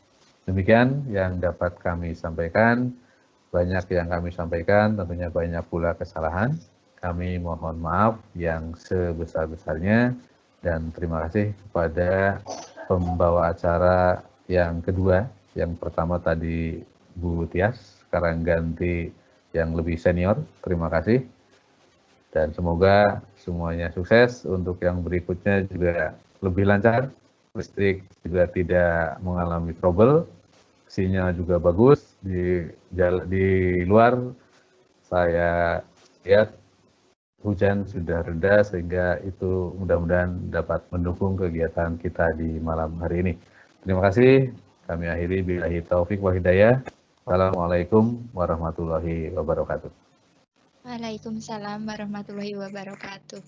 Demikian yang dapat kami sampaikan. Banyak yang kami sampaikan, tentunya banyak pula kesalahan. Kami mohon maaf yang sebesar-besarnya dan terima kasih kepada pembawa acara yang kedua. Yang pertama tadi Bu Tias, sekarang ganti yang lebih senior. Terima kasih. Dan semoga semuanya sukses. Untuk yang berikutnya juga lebih lancar. Listrik juga tidak mengalami trouble. Sinyal juga bagus. Di luar saya lihat hujan sudah reda, sehingga itu mudah-mudahan dapat mendukung kegiatan kita di malam hari ini. Terima kasih. Kami akhiri billahi taufik wa hidayah. Wassalamualaikum warahmatullahi wabarakatuh. Waalaikumsalam warahmatullahi wabarakatuh.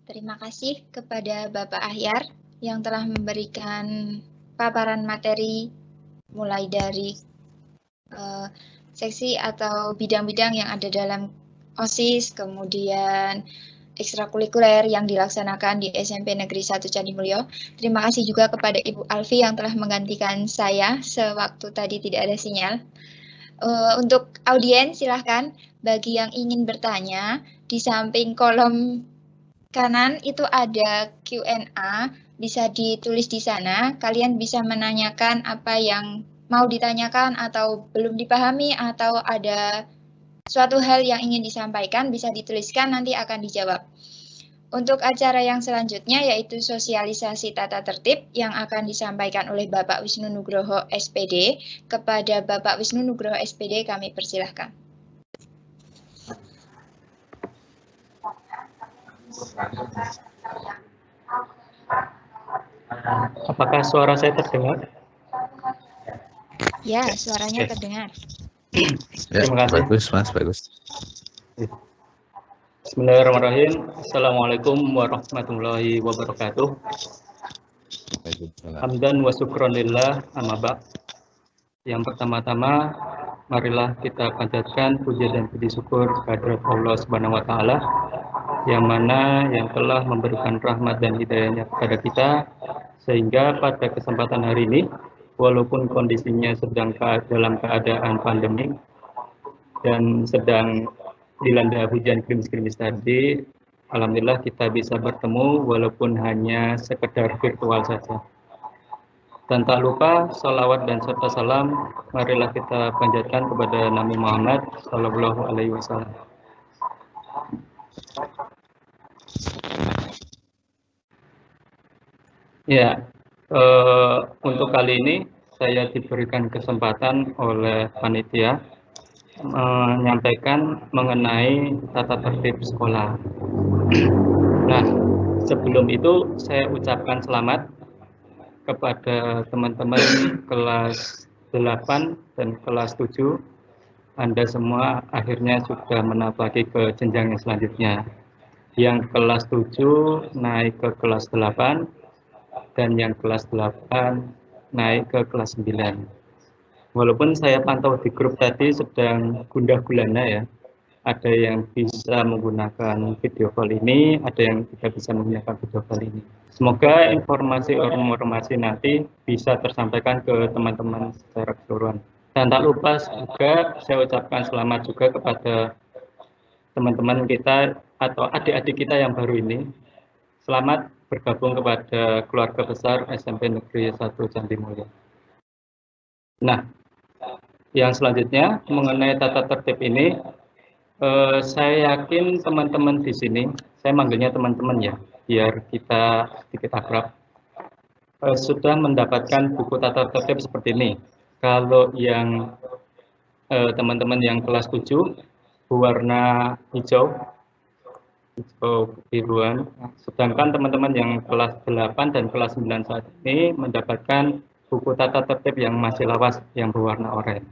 Terima kasih kepada Bapak Ahyar yang telah memberikan paparan materi mulai dari seksi atau bidang-bidang yang ada dalam OSIS, kemudian ekstrakurikuler yang dilaksanakan di SMP Negeri 1 Candi Mulyo. Terima kasih juga kepada Ibu Alfi yang telah menggantikan saya sewaktu tadi tidak ada sinyal. Untuk audiens silahkan bagi yang ingin bertanya, di samping kolom kanan itu ada Q&A, bisa ditulis di sana. Kalian bisa menanyakan apa yang mau ditanyakan atau belum dipahami atau ada suatu hal yang ingin disampaikan, bisa dituliskan, nanti akan dijawab. Untuk acara yang selanjutnya yaitu sosialisasi tata tertib yang akan disampaikan oleh Bapak Wisnu Nugroho SPD. Kepada Bapak Wisnu Nugroho SPD kami persilahkan. Apakah suara saya terdengar? Ya, suaranya terdengar. Terima kasih. Bagus, Mas, bagus. Bismillahirrahmanirrahim. Assalamualaikum warahmatullahi wabarakatuh. Hamdan wa syukronillah, amma ba'd. Yang pertama-tama, marilah kita panjatkan puji dan puji syukur kehadirat Allah Subhanahu wa taala yang mana yang telah memberikan rahmat dan hidayahnya kepada kita sehingga pada kesempatan hari ini walaupun kondisinya sedang dalam keadaan pandemi dan sedang dilanda hujan gerimis-gerimis tadi, alhamdulillah kita bisa bertemu walaupun hanya sekedar virtual saja. Dan tak lupa salawat dan serta salam marilah kita panjatkan kepada Nabi Muhammad Sallallahu Alaihi Wasallam. Ya, untuk kali ini saya diberikan kesempatan oleh panitia menyampaikan mengenai tata tertib sekolah. Nah, sebelum itu saya ucapkan selamat kepada teman-teman kelas 8 dan kelas 7. Anda semua akhirnya sudah menapaki ke jenjang yang selanjutnya. Yang kelas 7 naik ke kelas 8 dan yang kelas 8 naik ke kelas 9. Walaupun saya pantau di grup tadi sedang gundah gulana ya. Ada yang bisa menggunakan video call ini, ada yang tidak bisa menggunakan video call ini. Semoga informasi nanti bisa tersampaikan ke teman-teman secara keseluruhan. Dan tak lupa juga saya ucapkan selamat juga kepada teman-teman kita atau adik-adik kita yang baru ini. Selamat bergabung kepada keluarga besar SMP Negeri 1 Candi Mulyo. Nah, yang selanjutnya mengenai tata tertib ini, saya yakin teman-teman di sini, saya manggilnya teman-teman ya, biar kita sedikit akrab, sudah mendapatkan buku tata tertib seperti ini. Kalau yang teman-teman yang kelas 7 berwarna hijau biruan, sedangkan teman-teman yang kelas 8 dan kelas 9 saat ini mendapatkan buku tata tertib yang masih lawas yang berwarna oranye.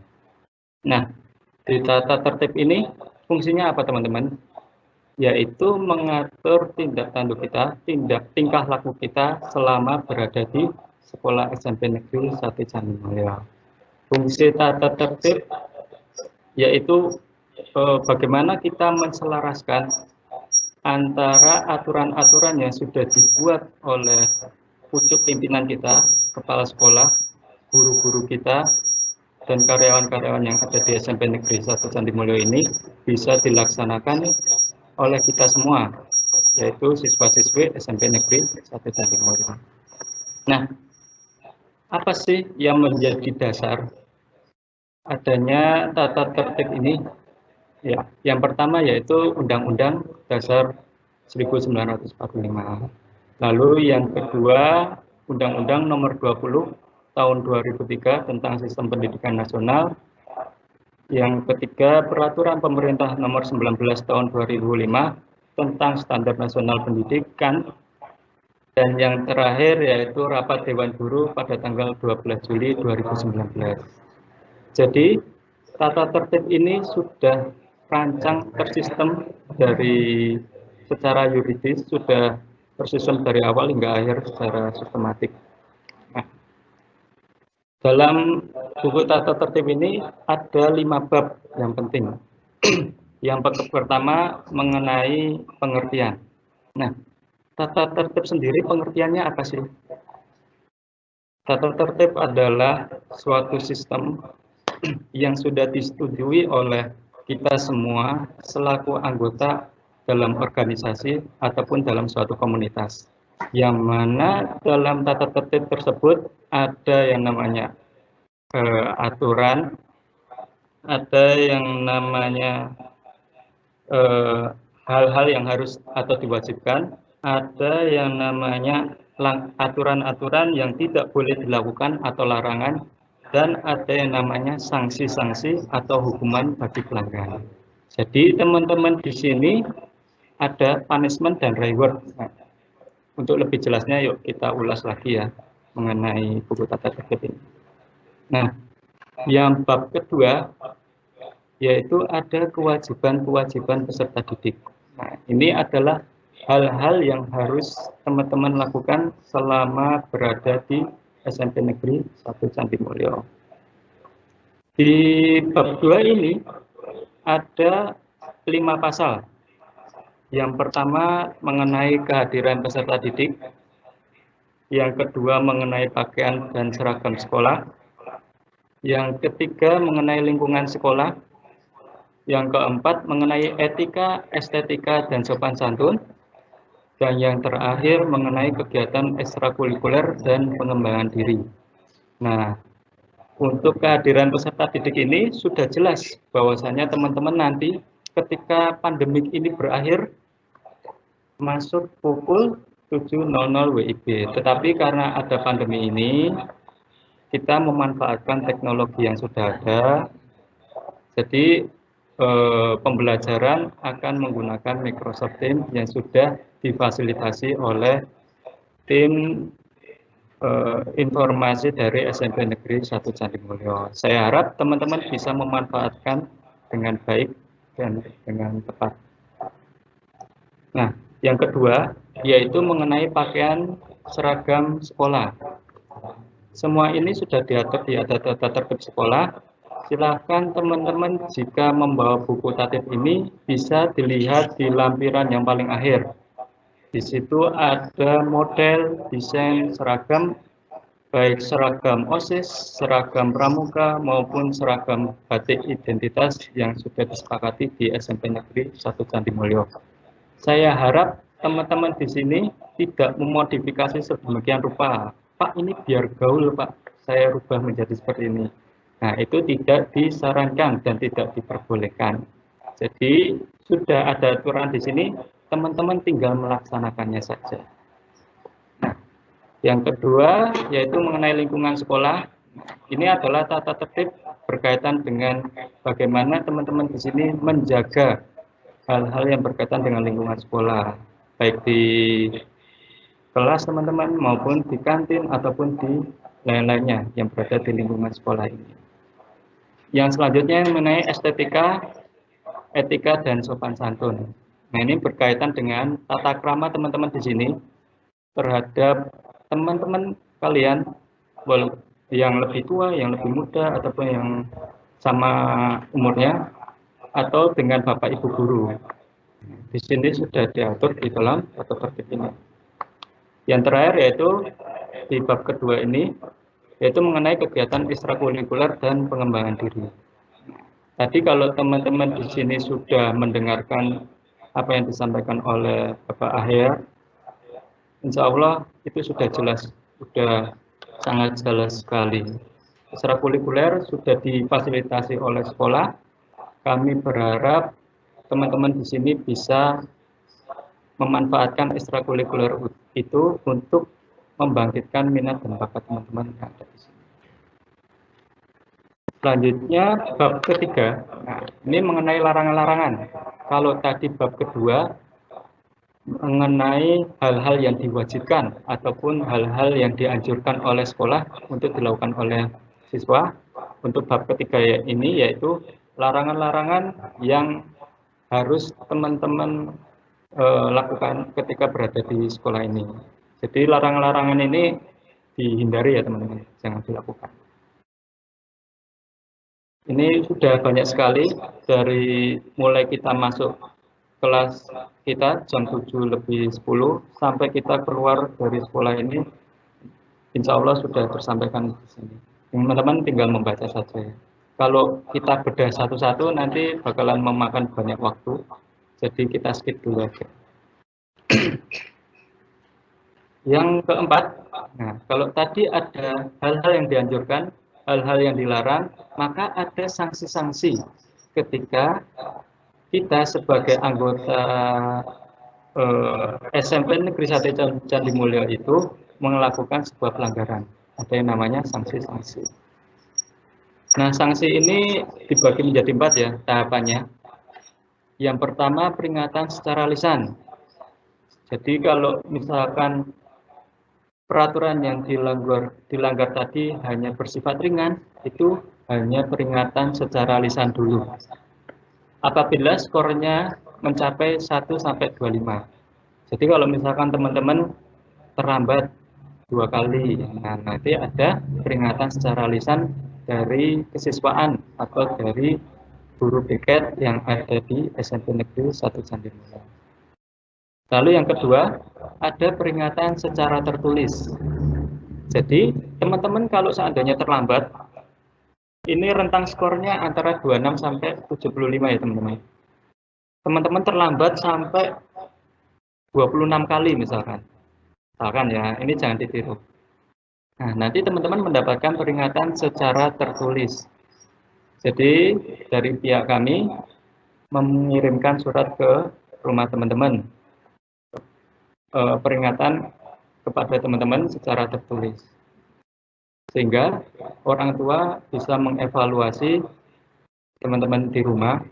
Nah, di tata tertib ini fungsinya apa teman-teman? Yaitu mengatur tindak tanduk kita, tingkah laku kita selama berada di sekolah SMP Negeri 1 Candi Mulyo. Fungsi tata tertib yaitu bagaimana kita menselaraskan antara aturan-aturan yang sudah dibuat oleh pucuk pimpinan kita, kepala sekolah, guru-guru kita, dan karyawan-karyawan yang ada di SMP Negeri 1 Candi Mulyo ini bisa dilaksanakan oleh kita semua, yaitu siswa-siswi SMP Negeri 1 Candi Mulyo. Nah, apa sih yang menjadi dasar adanya tata tertib ini? Ya, yang pertama yaitu Undang-Undang Dasar 1945. Lalu yang kedua, Undang-Undang Nomor 20 Tahun 2003 tentang Sistem Pendidikan Nasional. Yang ketiga, Peraturan Pemerintah Nomor 19 Tahun 2005 tentang Standar Nasional Pendidikan. Dan yang terakhir yaitu Rapat Dewan Guru pada tanggal 12 Juli 2019. Jadi, tata tertib ini sudah rancang tersistem dari secara yuridis, sudah tersistem dari awal hingga akhir secara sistematik. Nah, dalam buku tata tertib ini ada 5 bab yang penting. Yang pertama mengenai pengertian. Nah, tata tertib sendiri pengertiannya apa sih? Tata tertib adalah suatu sistem yang sudah disetujui oleh kita semua selaku anggota dalam organisasi ataupun dalam suatu komunitas. Yang mana dalam tata tertib tersebut ada yang namanya aturan, ada yang namanya hal-hal yang harus atau diwajibkan, ada yang namanya aturan-aturan yang tidak boleh dilakukan atau larangan, dan ada yang namanya sanksi-sanksi atau hukuman bagi pelanggar. Jadi teman-teman di sini ada punishment dan reward. Nah, untuk lebih jelasnya yuk kita ulas lagi ya mengenai buku tata tertib ini. Nah, yang bab kedua yaitu ada kewajiban-kewajiban peserta didik. Nah, ini adalah hal-hal yang harus teman-teman lakukan selama berada di SMP Negeri 1 Candi Mulyo. Di bab 2 ini ada 5 pasal. Yang pertama mengenai kehadiran peserta didik, yang kedua mengenai pakaian dan seragam sekolah, yang ketiga mengenai lingkungan sekolah, yang keempat mengenai etika, estetika, dan sopan santun, dan yang terakhir mengenai kegiatan ekstrakurikuler dan pengembangan diri. Nah, untuk kehadiran peserta didik ini sudah jelas bahwasanya teman-teman nanti ketika pandemik ini berakhir masuk pukul 7.00 WIB. Tetapi karena ada pandemi ini, kita memanfaatkan teknologi yang sudah ada. Jadi pembelajaran akan menggunakan Microsoft Teams yang sudah difasilitasi oleh tim informasi dari SMP Negeri 1 Candi Mulyo. Saya harap teman-teman bisa memanfaatkan dengan baik dan dengan tepat. Nah, yang kedua yaitu mengenai pakaian seragam sekolah. Semua ini sudah diatur di tata tertib sekolah. Silakan teman-teman jika membawa buku tatip ini bisa dilihat di lampiran yang paling akhir. Di situ ada model desain seragam, baik seragam OSIS, seragam pramuka, maupun seragam batik identitas yang sudah disepakati di SMP Negeri 1 Candi Mulyo. Saya harap teman-teman di sini tidak memodifikasi sedemikian rupa. Pak, ini biar gaul, Pak. Saya rubah menjadi seperti ini. Nah, itu tidak disarankan dan tidak diperbolehkan. Jadi, sudah ada aturan di sini, teman-teman tinggal melaksanakannya saja. Nah, yang kedua, yaitu mengenai lingkungan sekolah. Ini adalah tata tertib berkaitan dengan bagaimana teman-teman di sini menjaga hal-hal yang berkaitan dengan lingkungan sekolah, baik di kelas teman-teman maupun di kantin ataupun di lain-lainnya yang berada di lingkungan sekolah ini. Yang selanjutnya mengenai estetika, etika, dan sopan santun. Nah, ini berkaitan dengan tata krama teman-teman di sini terhadap teman-teman kalian yang lebih tua, yang lebih muda, ataupun yang sama umurnya, atau dengan Bapak Ibu guru. Di sini sudah diatur di dalam tata tertib ini. Yang terakhir yaitu di bab kedua ini, yaitu mengenai kegiatan ekstrakurikuler dan pengembangan diri. Tadi kalau teman-teman di sini sudah mendengarkan apa yang disampaikan oleh Bapak Ahya, insya Allah itu sudah jelas, sudah sangat jelas sekali. Ekstrakurikuler sudah difasilitasi oleh sekolah. Kami berharap teman-teman di sini bisa memanfaatkan ekstrakurikuler itu untuk membangkitkan minat dan bakat teman-teman yang ada di sini. Selanjutnya bab ketiga. Nah, ini mengenai larangan-larangan. Kalau tadi bab kedua mengenai hal-hal yang diwajibkan ataupun hal-hal yang dianjurkan oleh sekolah untuk dilakukan oleh siswa. Untuk bab ketiga ini yaitu larangan-larangan yang harus teman-teman lakukan ketika berada di sekolah ini. Jadi larangan-larangan ini dihindari ya teman-teman, jangan dilakukan. Ini sudah banyak sekali dari mulai kita masuk kelas kita jam 7:10 sampai kita keluar dari sekolah ini, insya Allah sudah tersampaikan di sini. Teman-teman tinggal membaca saja. Kalau kita bedah satu-satu nanti bakalan memakan banyak waktu, jadi kita skip dulu aja. Yang keempat, nah, kalau tadi ada hal-hal yang dianjurkan, hal-hal yang dilarang, maka ada sanksi-sanksi ketika kita sebagai anggota SMP Negeri 1 Candi Mulyo itu melakukan sebuah pelanggaran. Ada yang namanya sanksi-sanksi. Nah, sanksi ini dibagi menjadi 4 ya tahapannya. Yang pertama, peringatan secara lisan. Jadi kalau misalkan peraturan yang dilanggar tadi hanya bersifat ringan, itu hanya peringatan secara lisan dulu. Apabila skornya mencapai 1-25. Jadi kalau misalkan teman-teman terlambat 2 kali, nah nanti ada peringatan secara lisan dari kesiswaan atau dari guru piket yang ada di SMP Negeri 1 Candimulyo. Lalu yang kedua, ada peringatan secara tertulis. Jadi teman-teman kalau seandainya terlambat, ini rentang skornya antara 26 sampai 75 ya teman-teman. Teman-teman terlambat sampai 26 kali misalkan ya, ini jangan ditiru. Nah, nanti teman-teman mendapatkan peringatan secara tertulis. Jadi dari pihak kami mengirimkan surat ke rumah teman-teman, peringatan kepada teman-teman secara tertulis, sehingga orang tua bisa mengevaluasi teman-teman di rumah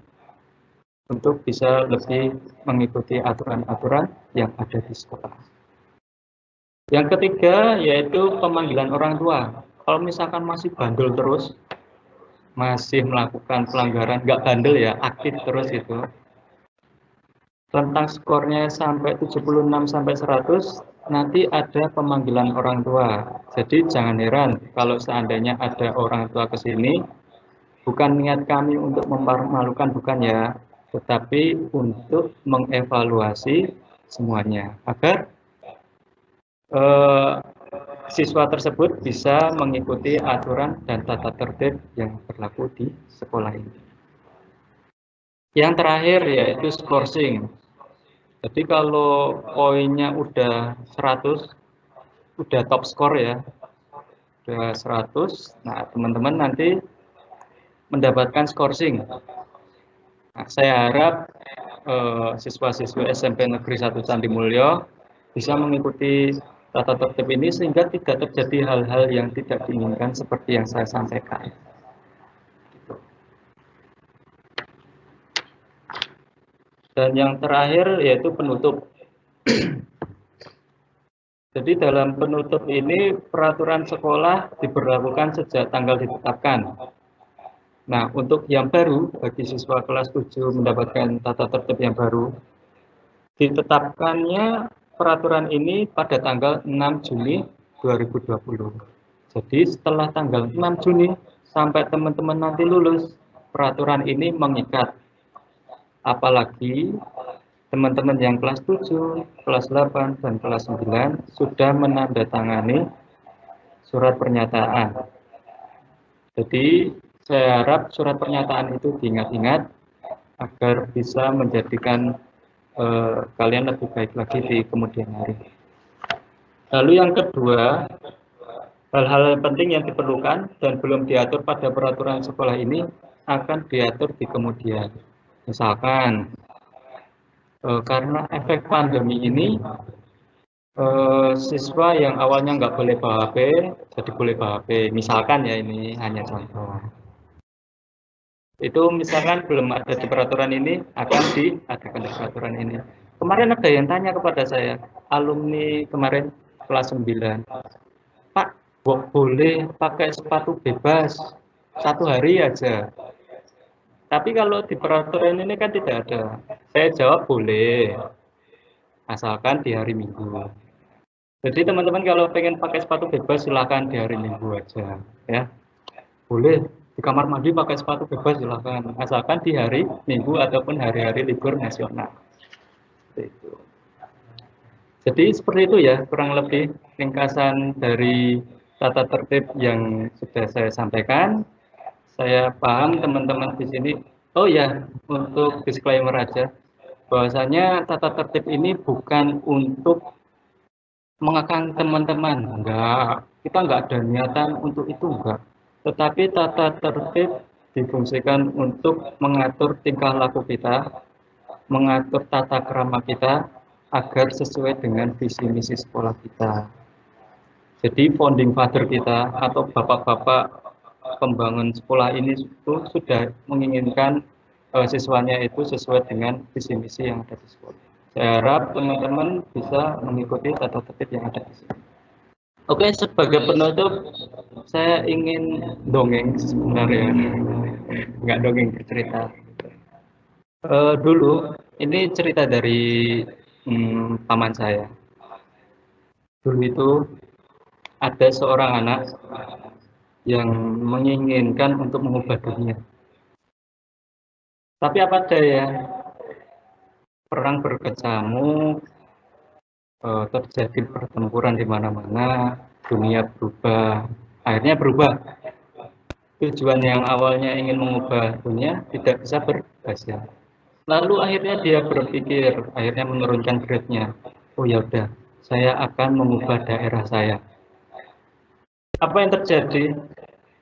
untuk bisa lebih mengikuti aturan-aturan yang ada di sekolah. Yang ketiga yaitu pemanggilan orang tua. Kalau misalkan masih bandel terus, masih melakukan pelanggaran, nggak bandel ya, aktif terus itu, rentang skornya sampai 76 sampai 100, nanti ada pemanggilan orang tua. Jadi jangan heran kalau seandainya ada orang tua ke sini, bukan niat kami untuk mempermalukan, bukan ya, tetapi untuk mengevaluasi semuanya agar siswa tersebut bisa mengikuti aturan dan tata tertib yang berlaku di sekolah ini. Yang terakhir yaitu skorsing. Jadi kalau poinnya udah 100, udah top skor ya, udah 100, nah teman-teman nanti mendapatkan skorsing. Nah, saya harap siswa-siswa SMP Negeri 1 Candimulyo bisa mengikuti tata tertib ini sehingga tidak terjadi hal-hal yang tidak diinginkan seperti yang saya sampaikan. Dan yang terakhir yaitu penutup. Jadi dalam penutup ini peraturan sekolah diberlakukan sejak tanggal ditetapkan. Nah, untuk yang baru, bagi siswa kelas 7 mendapatkan tata tertib yang baru, ditetapkannya peraturan ini pada tanggal 6 Juni 2020. Jadi setelah tanggal 6 Juni sampai teman-teman nanti lulus, peraturan ini mengikat. Apalagi teman-teman yang kelas 7, kelas 8, dan kelas 9 sudah menandatangani surat pernyataan. Jadi saya harap surat pernyataan itu diingat-ingat agar bisa menjadikan kalian lebih baik lagi di kemudian hari. Lalu yang kedua, hal-hal penting yang diperlukan dan belum diatur pada peraturan sekolah ini akan diatur di kemudian. Misalkan karena efek pandemi ini, siswa yang awalnya nggak boleh bawa HP, jadi boleh bawa HP. Misalkan ya, ini hanya contoh. Itu misalkan belum ada di peraturan ini, akan diadakan di peraturan ini. Kemarin ada yang tanya kepada saya, alumni kemarin kelas 9, Pak, boleh pakai sepatu bebas 1 hari aja. Tapi kalau di peraturan ini kan tidak ada. Saya jawab boleh, asalkan di hari Minggu. Jadi teman-teman kalau pengen pakai sepatu bebas silahkan di hari Minggu aja, ya. Boleh di kamar mandi pakai sepatu bebas silahkan, asalkan di hari Minggu ataupun hari-hari libur nasional. Jadi seperti itu ya, kurang lebih ringkasan dari tata tertib yang sudah saya sampaikan. Saya paham teman-teman di sini. Oh ya, untuk disclaimer aja, bahwasanya tata tertib ini bukan untuk mengekang teman-teman, enggak. Kita enggak ada niatan untuk itu, enggak. Tetapi tata tertib difungsikan untuk mengatur tingkah laku kita, mengatur tata krama kita agar sesuai dengan visi misi sekolah kita. Jadi founding father kita atau bapak-bapak pembangun sekolah ini itu sudah menginginkan siswanya itu sesuai dengan visi misi yang ada di sekolah. Saya harap teman-teman bisa mengikuti tata tertib yang ada di sini. Oke, sebagai penutup, saya ingin dongeng sebenarnya, nggak dongeng, bercerita. Dulu, ini cerita dari paman saya. Dulu itu ada seorang anak yang menginginkan untuk mengubah dunia. Tapi apa daya, perang berkecamuk, terjadi pertempuran di mana-mana, dunia berubah, akhirnya berubah. Tujuan yang awalnya ingin mengubah dunia tidak bisa berhasil. Lalu akhirnya dia berpikir, akhirnya menurunkan grade-nya. Oh ya udah, saya akan mengubah daerah saya. Apa yang terjadi?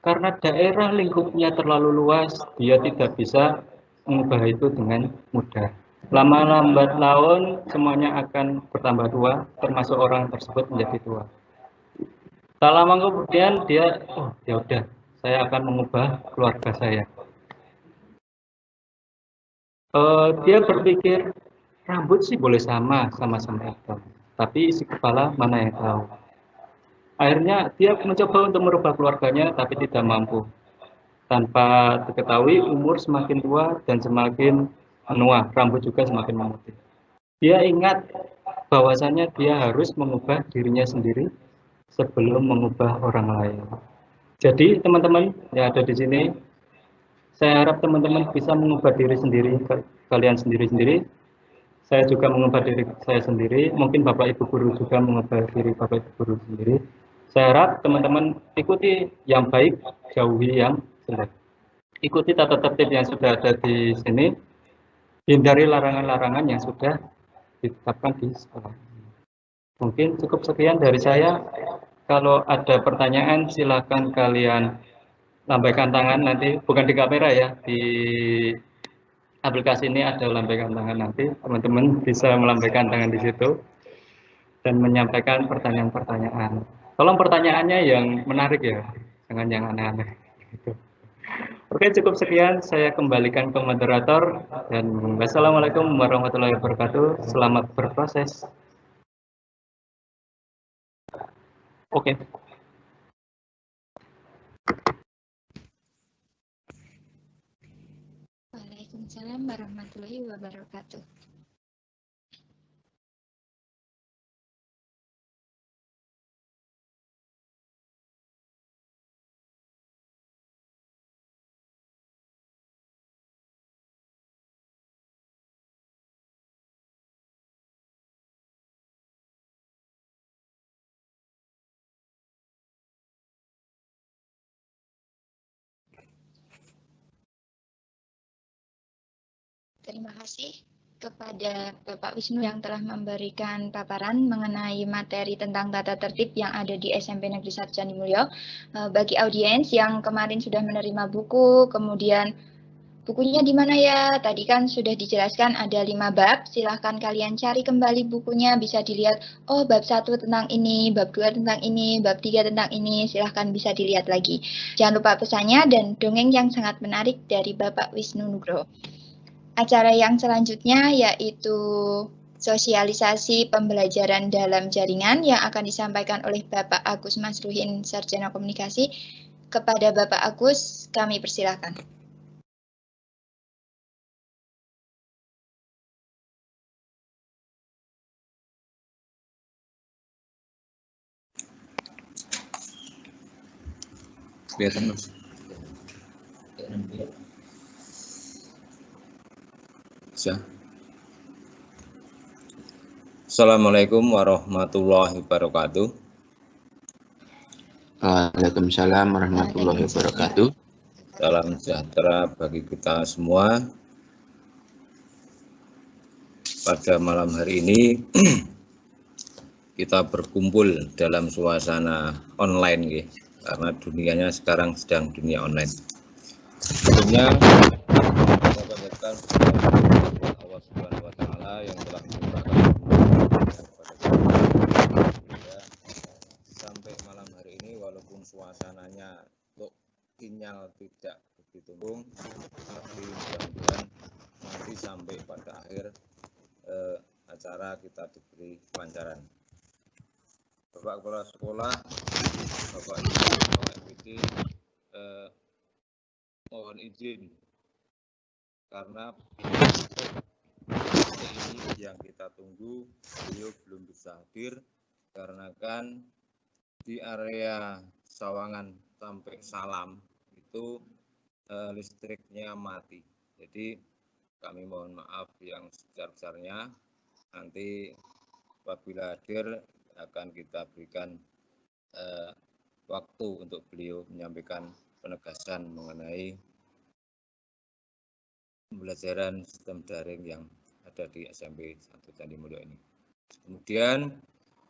Karena daerah lingkupnya terlalu luas, dia tidak bisa mengubah itu dengan mudah. Lama lambat laun semuanya akan bertambah tua, termasuk orang tersebut menjadi tua. Tak lama kemudian dia, oh ya udah, saya akan mengubah keluarga saya. Dia berpikir rambut sih boleh sama-sama hitam, tapi isi kepala mana yang tahu. Akhirnya dia mencoba untuk merubah keluarganya, tapi tidak mampu. Tanpa diketahui, umur semakin tua dan semakin menua, rambut juga semakin memutih. Dia ingat bahwasanya dia harus mengubah dirinya sendiri sebelum mengubah orang lain. Jadi teman-teman yang ada di sini, saya harap teman-teman bisa mengubah diri sendiri, kalian sendiri-sendiri. Saya juga mengubah diri saya sendiri, mungkin Bapak Ibu Guru juga mengubah diri Bapak Ibu Guru sendiri. Saya harap teman-teman ikuti yang baik, jauhi yang jelek. Ikuti tata tertib yang sudah ada di sini, hindari larangan-larangan yang sudah ditetapkan di sekolah. Mungkin cukup sekian dari saya. Kalau ada pertanyaan, silakan kalian lambaikan tangan nanti, bukan di kamera ya, di aplikasi ini ada lambaikan tangan nanti. Teman-teman bisa melambaikan tangan di situ dan menyampaikan pertanyaan-pertanyaan. Tolong pertanyaannya yang menarik ya, jangan yang aneh-aneh. Oke, cukup sekian. Saya kembalikan ke moderator dan wassalamualaikum warahmatullahi wabarakatuh. Selamat berproses. Oke. Waalaikumsalam warahmatullahi wabarakatuh. Terima kasih kepada Bapak Wisnu yang telah memberikan paparan mengenai materi tentang tata tertib yang ada di SMP Negeri 1 Candimulyo. Bagi audiens yang kemarin sudah menerima buku, kemudian bukunya di mana ya? Tadi kan sudah dijelaskan ada 5 bab, silahkan kalian cari kembali bukunya, bisa dilihat, oh bab 1 tentang ini, bab 2 tentang ini, bab 3 tentang ini, silahkan bisa dilihat lagi. Jangan lupa pesannya dan dongeng yang sangat menarik dari Bapak Wisnu Nugroho. Acara yang selanjutnya yaitu sosialisasi pembelajaran dalam jaringan yang akan disampaikan oleh Bapak Agus Masruhin, Sarjana Komunikasi. Kepada Bapak Agus, kami persilakan. Kelihatan, Mas. Assalamualaikum warahmatullahi wabarakatuh. Waalaikumsalam warahmatullahi wabarakatuh. Salam sejahtera bagi kita semua. Pada malam hari ini kita berkumpul dalam suasana online, karena dunianya sekarang sedang dunia online. Sebelumnya kita panjatkan Allah Subhanahu wa Ta'ala yang telah memurahkan sampai malam hari ini, walaupun suasananya sinyal tidak begitu tapi mudah-mudahan nanti sampai pada akhir acara kita diberi kelancaran. Bapak Kepala Sekolah, Bapak Ibu Ketua MPD, mohon izin karena ini yang kita tunggu, beliau belum bisa hadir karena kan di area Sawangan sampai Salam itu listriknya mati. Jadi kami mohon maaf yang sebesar-besarnya. Nanti apabila hadir akan kita berikan waktu untuk beliau menyampaikan penegasan mengenai pembelajaran sistem daring yang ada di SMP 1 Candi Mulyo ini. Kemudian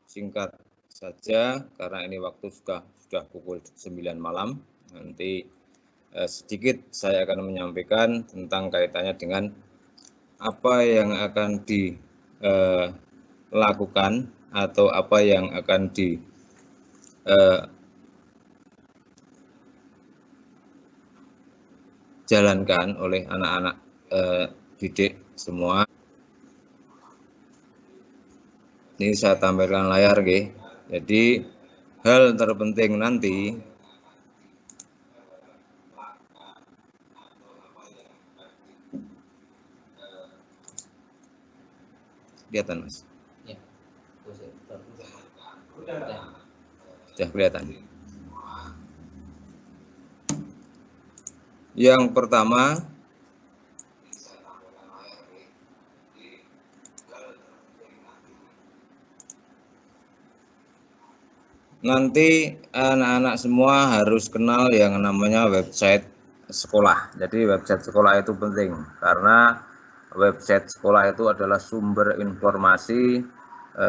singkat saja karena ini waktu sudah pukul 9 malam, nanti sedikit saya akan menyampaikan tentang kaitannya dengan apa yang akan dilakukan atau apa yang akan dijalankan oleh anak-anak didik semua. Ini saya tampilkan layar, nggih. Jadi hal terpenting nanti kelihatan, Mas? Ya. Sudah kelihatan. Yang pertama, nanti anak-anak semua harus kenal yang namanya website sekolah. Jadi website sekolah itu penting karena website sekolah itu adalah sumber informasi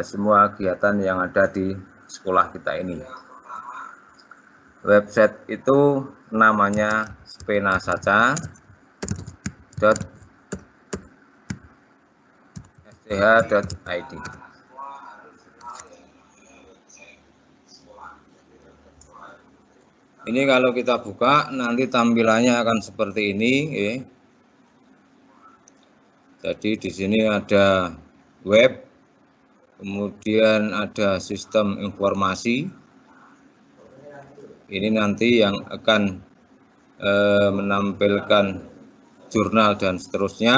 semua kegiatan yang ada di sekolah kita ini. Website itu namanya spenassaca.sch.id. Ini kalau kita buka nanti tampilannya akan seperti ini, ya. Jadi di sini ada web, kemudian ada sistem informasi. Ini nanti yang akan menampilkan jurnal dan seterusnya.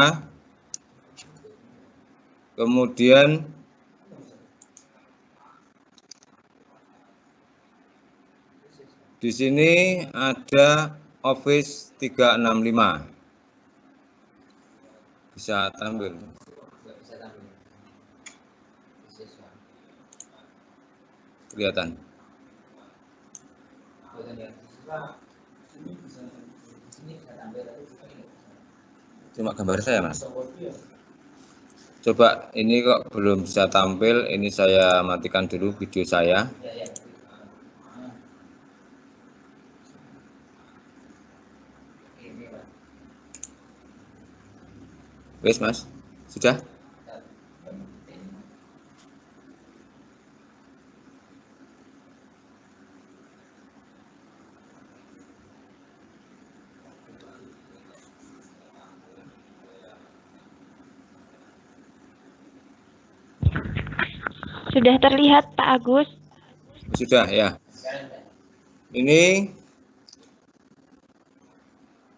Kemudian di sini ada Office 365. Bisa tampil. Kelihatan. Cuma gambar saya, Mas. Coba ini kok belum bisa tampil. Ini saya matikan dulu video saya. Wes, Mas, sudah? Sudah terlihat, Pak Agus? Sudah, ya. Ini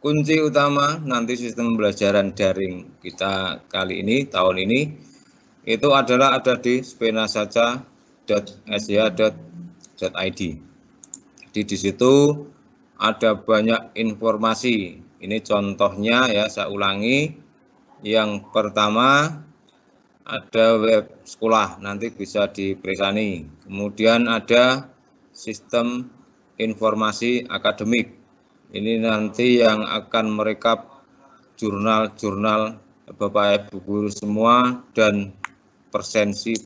kunci utama nanti sistem pembelajaran daring kita kali ini, tahun ini, itu adalah ada di spenassaca.sch.id. Di situ ada banyak informasi. Ini contohnya ya, saya ulangi. Yang pertama ada web sekolah, nanti bisa dipersani. Kemudian ada sistem informasi akademik. Ini nanti yang akan merekap jurnal-jurnal Bapak Ibu guru semua dan persensi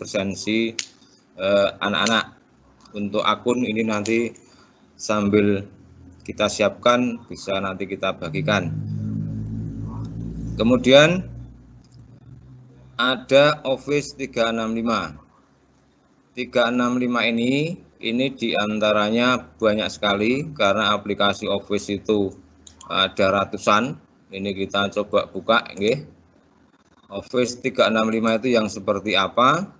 anak-anak. Untuk akun ini nanti sambil kita siapkan bisa nanti kita bagikan. Kemudian ada Office 365. 365 ini diantaranya banyak sekali karena aplikasi Office itu ada ratusan. Ini kita coba buka, nggih. Office 365 itu yang seperti apa?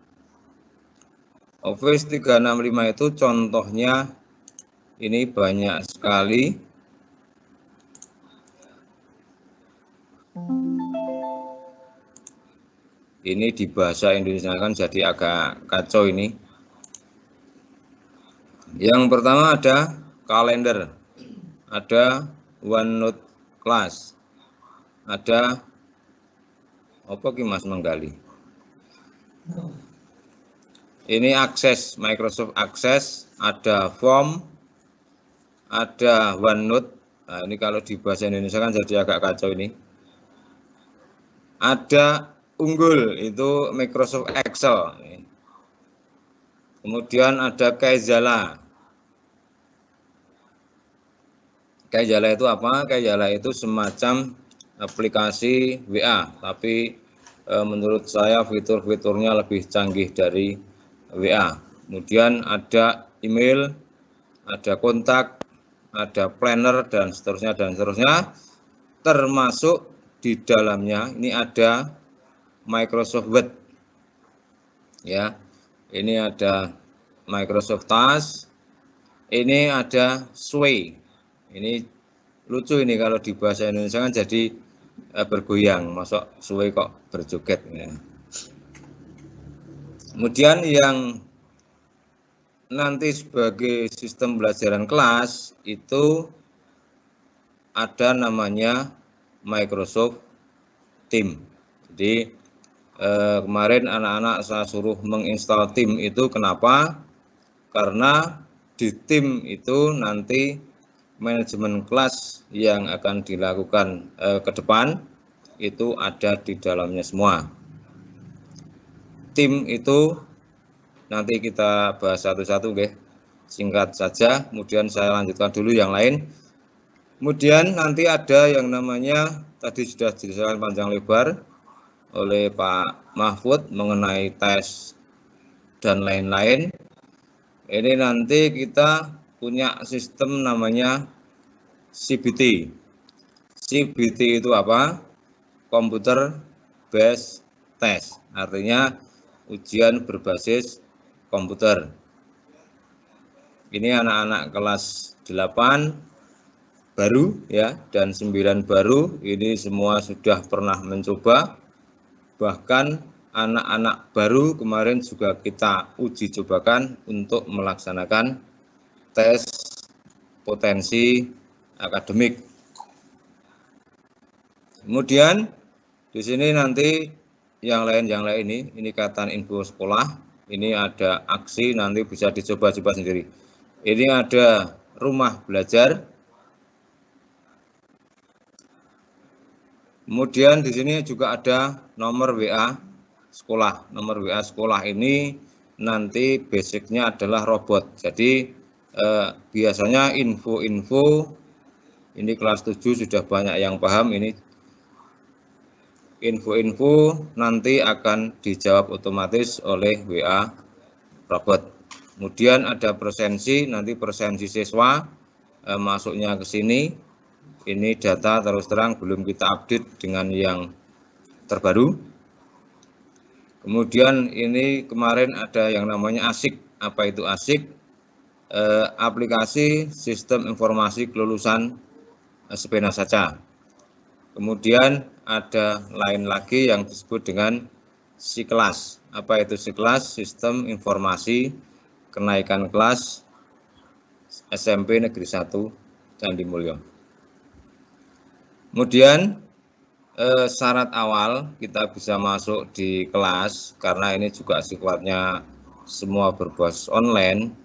Office 365 itu contohnya ini banyak sekali. Ini di bahasa Indonesia kan jadi agak kacau ini. Yang pertama ada kalender, ada OneNote Class, ada apa ki Mas Menggali? Ini Access, Microsoft Access, ada Form, ada OneNote. Nah, ini kalau di bahasa Indonesia kan jadi agak kacau ini. Ada unggul, itu Microsoft Excel. Kemudian ada Kaizala. Kaizala itu apa? Kaizala itu semacam aplikasi WA, tapi menurut saya fitur-fiturnya lebih canggih dari WA. Kemudian ada email, ada kontak, ada planner dan seterusnya, termasuk di dalamnya ini ada Microsoft Word. Ya. Ini ada Microsoft Task. Ini ada Sway. Ini lucu ini kalau di bahasa Indonesia kan jadi bergoyang, masuk Sway kok berjoget ya. Kemudian yang nanti sebagai sistem pembelajaran kelas itu ada namanya Microsoft Teams. Jadi kemarin anak-anak saya suruh menginstal Teams itu kenapa? Karena di Teams itu nanti manajemen kelas yang akan dilakukan ke depan itu ada di dalamnya semua. Tim itu nanti kita bahas satu-satu, singkat saja, kemudian saya lanjutkan dulu yang lain. Kemudian nanti ada yang namanya, tadi sudah dijelaskan panjang lebar oleh Pak Mahfud mengenai tes dan lain-lain. Ini nanti kita punya sistem namanya CBT. CBT itu apa? Computer Based Test, artinya ujian berbasis komputer. Ini anak-anak kelas 8 baru ya, dan 9 baru, ini semua sudah pernah mencoba. Bahkan anak-anak baru kemarin juga kita uji cobakan untuk melaksanakan tes potensi akademik. Kemudian di sini nanti yang lain ini ikatan info sekolah, ini ada aksi, nanti bisa dicoba-coba sendiri. Ini ada rumah belajar. Kemudian di sini juga ada nomor WA sekolah. Nomor WA sekolah ini nanti basicnya adalah robot. Jadi biasanya info-info ini kelas 7 sudah banyak yang paham ini. Info-info nanti akan dijawab otomatis oleh WA robot. Kemudian ada presensi, nanti presensi siswa masuknya ke sini. Ini data terus terang belum kita update dengan yang terbaru. Kemudian ini kemarin ada yang namanya ASIK. Apa itu ASIK? Aplikasi Sistem Informasi Kelulusan Sepena Saja. Kemudian ada lain lagi yang disebut dengan SIKLAS. Apa itu SIKLAS? Sistem Informasi Kenaikan Kelas SMP Negeri 1 Candi Mulyo. Kemudian syarat awal kita bisa masuk di kelas, karena ini juga sifatnya semua berbasis online,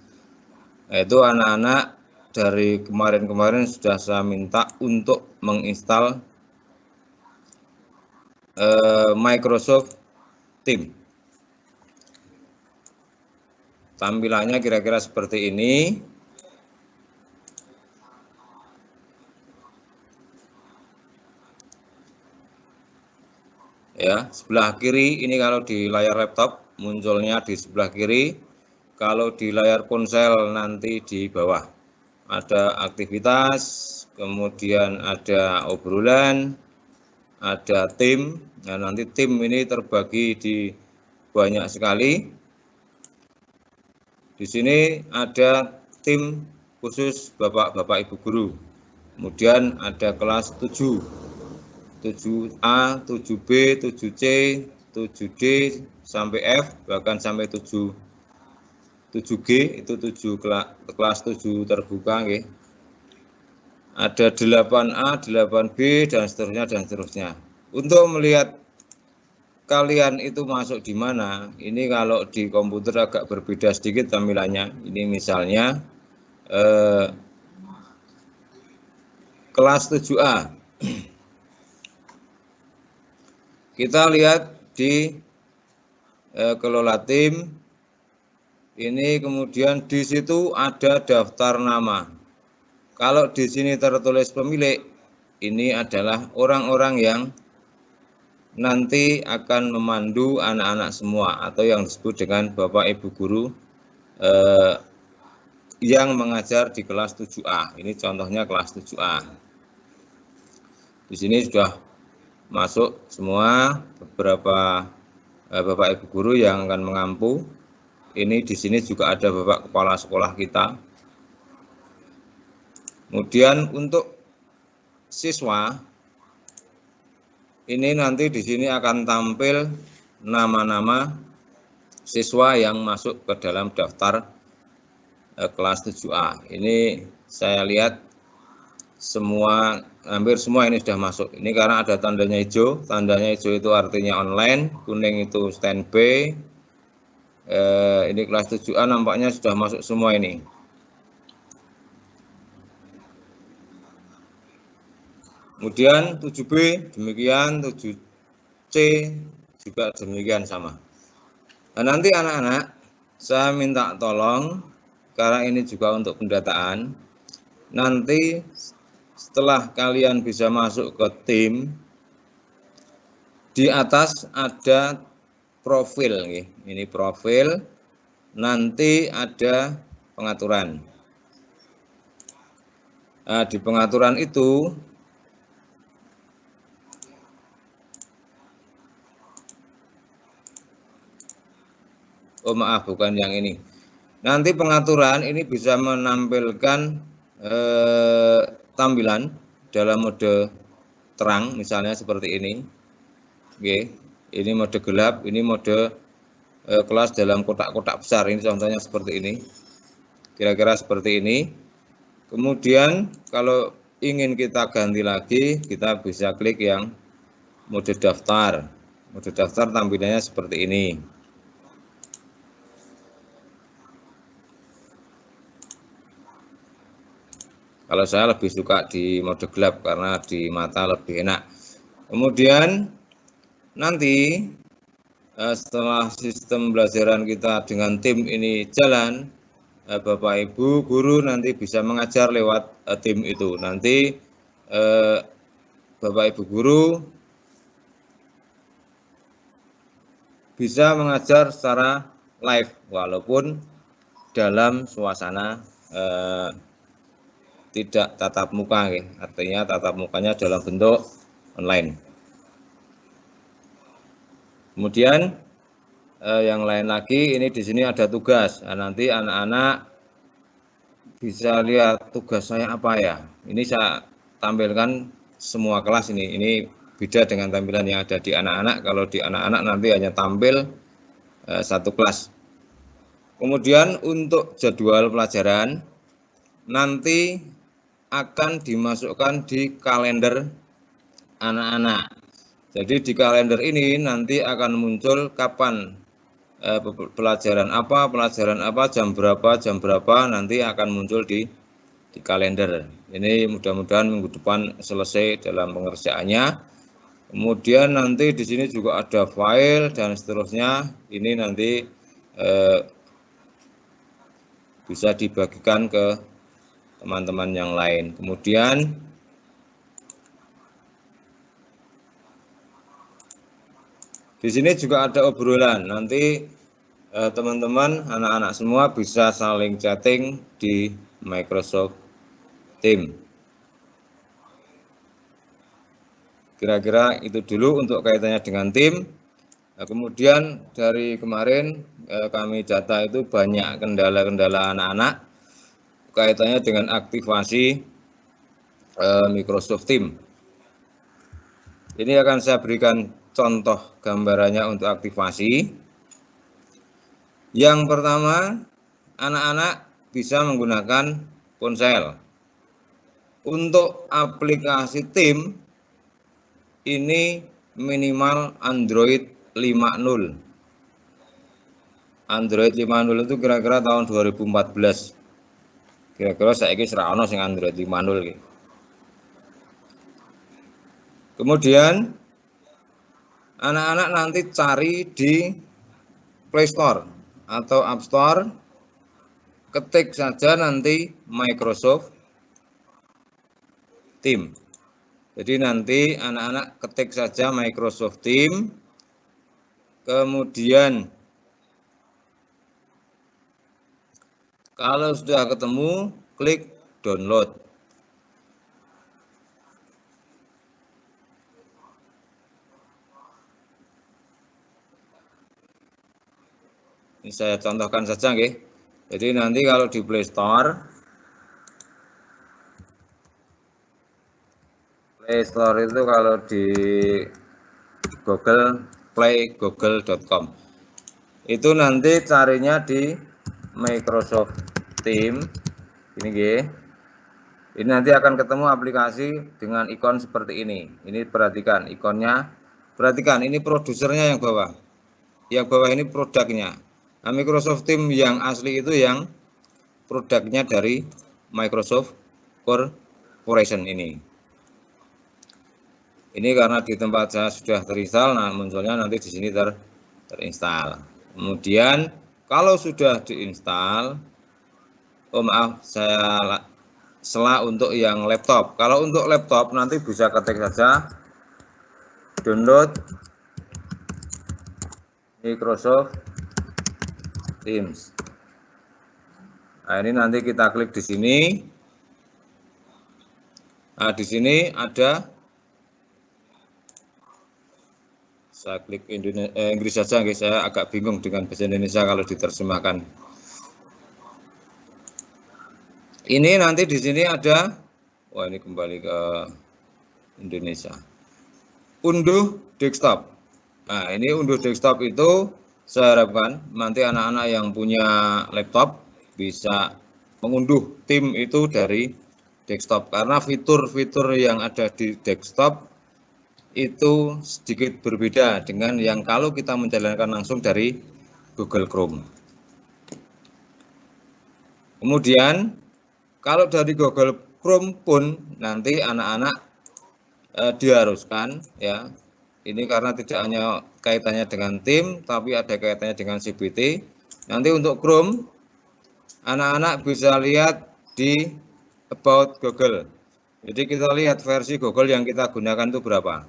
yaitu anak-anak dari kemarin-kemarin sudah saya minta untuk menginstal Microsoft Teams. Tampilannya kira-kira seperti ini. Ya, sebelah kiri ini kalau di layar laptop munculnya di sebelah kiri. Kalau di layar ponsel nanti di bawah. Ada aktivitas, kemudian ada obrolan, ada tim. Nah, nanti tim ini terbagi di banyak sekali. Di sini ada tim khusus Bapak-Bapak Ibu guru. Kemudian ada kelas 7, 7A, 7B, 7C, 7D sampai F, bahkan sampai 7G, itu 7 kelas 7 terbuka. Okay. Ada 8A, 8B, dan seterusnya. Untuk melihat kalian itu masuk di mana, ini kalau di komputer agak berbeda sedikit tampilannya. Ini misalnya kelas 7A. Kita lihat di kelola tim, ini kemudian di situ ada daftar nama. Kalau di sini tertulis pemilik, ini adalah orang-orang yang nanti akan memandu anak-anak semua, atau yang disebut dengan Bapak Ibu guru yang mengajar di kelas 7A. Ini contohnya kelas 7A. Di sini sudah masuk semua beberapa Bapak Ibu guru yang akan mengampu. Ini di sini juga ada Bapak Kepala Sekolah kita. Kemudian untuk siswa, ini nanti di sini akan tampil nama-nama siswa yang masuk ke dalam daftar kelas 7A. Ini saya lihat hampir semua ini sudah masuk. Ini karena ada tandanya hijau. Tandanya hijau itu artinya online, kuning itu standby. Ini kelas 7A nampaknya sudah masuk semua ini. Kemudian 7B demikian, 7C juga demikian sama. Nah, nanti anak-anak saya minta tolong, karena ini juga untuk pendataan. Nanti setelah kalian bisa masuk ke tim, di atas ada profil. Ini profil, nanti ada pengaturan. Nah, di pengaturan itu maaf, bukan yang ini. Nanti pengaturan ini bisa menampilkan tampilan dalam mode terang, misalnya seperti ini. Oke, ini mode gelap, ini mode kelas dalam kotak-kotak besar. Ini contohnya seperti ini. Kira-kira seperti ini. Kemudian kalau ingin kita ganti lagi, kita bisa klik yang mode daftar. Mode daftar tampilannya seperti ini. Kalau saya lebih suka di mode gelap karena di mata lebih enak. Kemudian nanti setelah sistem pembelajaran kita dengan tim ini jalan, Bapak Ibu guru nanti bisa mengajar lewat tim itu. Nanti Bapak Ibu guru bisa mengajar secara live walaupun dalam suasana tidak tatap muka, artinya tatap mukanya dalam bentuk online. Kemudian yang lain lagi, ini di sini ada tugas. Nah, nanti anak-anak bisa lihat tugas saya apa ya. Ini saya tampilkan semua kelas ini. Ini beda dengan tampilan yang ada di anak-anak. Kalau di anak-anak nanti hanya tampil satu kelas. Kemudian untuk jadwal pelajaran nanti akan dimasukkan di kalender anak-anak. Jadi di kalender ini nanti akan muncul kapan pelajaran apa, jam berapa nanti akan muncul di kalender. Ini mudah-mudahan minggu depan selesai dalam pengerjaannya. Kemudian nanti di sini juga ada file dan seterusnya. Ini nanti bisa dibagikan ke teman-teman yang lain. Kemudian di sini juga ada obrolan. Nanti teman-teman, anak-anak semua bisa saling chatting di Microsoft Teams. Kira-kira itu dulu untuk kaitannya dengan tim. Nah, kemudian dari kemarin kami data itu banyak kendala-kendala anak-anak kaitannya dengan aktivasi Microsoft Teams. Ini akan saya berikan contoh gambarannya untuk aktivasi. Yang pertama, anak-anak bisa menggunakan ponsel. Untuk aplikasi Teams ini minimal Android 5.0. Android 5.0 itu kira-kira tahun 2014. Kira-kira saiki ora ono sing Android 5.0 iki. Kemudian anak-anak nanti cari di Play Store atau App Store, ketik saja nanti Microsoft Teams. Jadi nanti anak-anak ketik saja Microsoft Teams, kemudian kalau sudah ketemu, klik download. Ini saya contohkan saja, nggih. Jadi nanti kalau di Play Store itu kalau di Google Play google.com itu nanti carinya di Microsoft Teams. Ini nggih. Ini nanti akan ketemu aplikasi dengan ikon seperti ini. Ini perhatikan ikonnya. Perhatikan ini produsernya yang bawah. Yang bawah ini produknya. Nah, Microsoft Teams yang asli itu yang produknya dari Microsoft Corporation ini. Ini karena di tempat saya sudah terinstall, nah munculnya nanti di sini terinstall. Kemudian kalau sudah diinstal, saya sela untuk yang laptop. Kalau untuk laptop nanti bisa ketik saja download Microsoft Teams. Nah, ini nanti kita klik di sini. Nah, di sini ada, saya klik Inggris saja, guys. Saya agak bingung dengan bahasa Indonesia kalau diterjemahkan. Ini nanti di sini ada, wah ini kembali ke Indonesia. Unduh desktop. Nah, ini unduh desktop itu saya harapkan nanti anak-anak yang punya laptop bisa mengunduh Teams itu dari desktop, karena fitur-fitur yang ada di desktop itu sedikit berbeda dengan yang kalau kita menjalankan langsung dari Google Chrome. Kemudian kalau dari Google Chrome pun nanti anak-anak diharuskan, ya, ini karena tidak hanya kaitannya dengan Teams, tapi ada kaitannya dengan CBT. Nanti untuk Chrome, anak-anak bisa lihat di About Google. Jadi kita lihat versi Google yang kita gunakan itu berapa.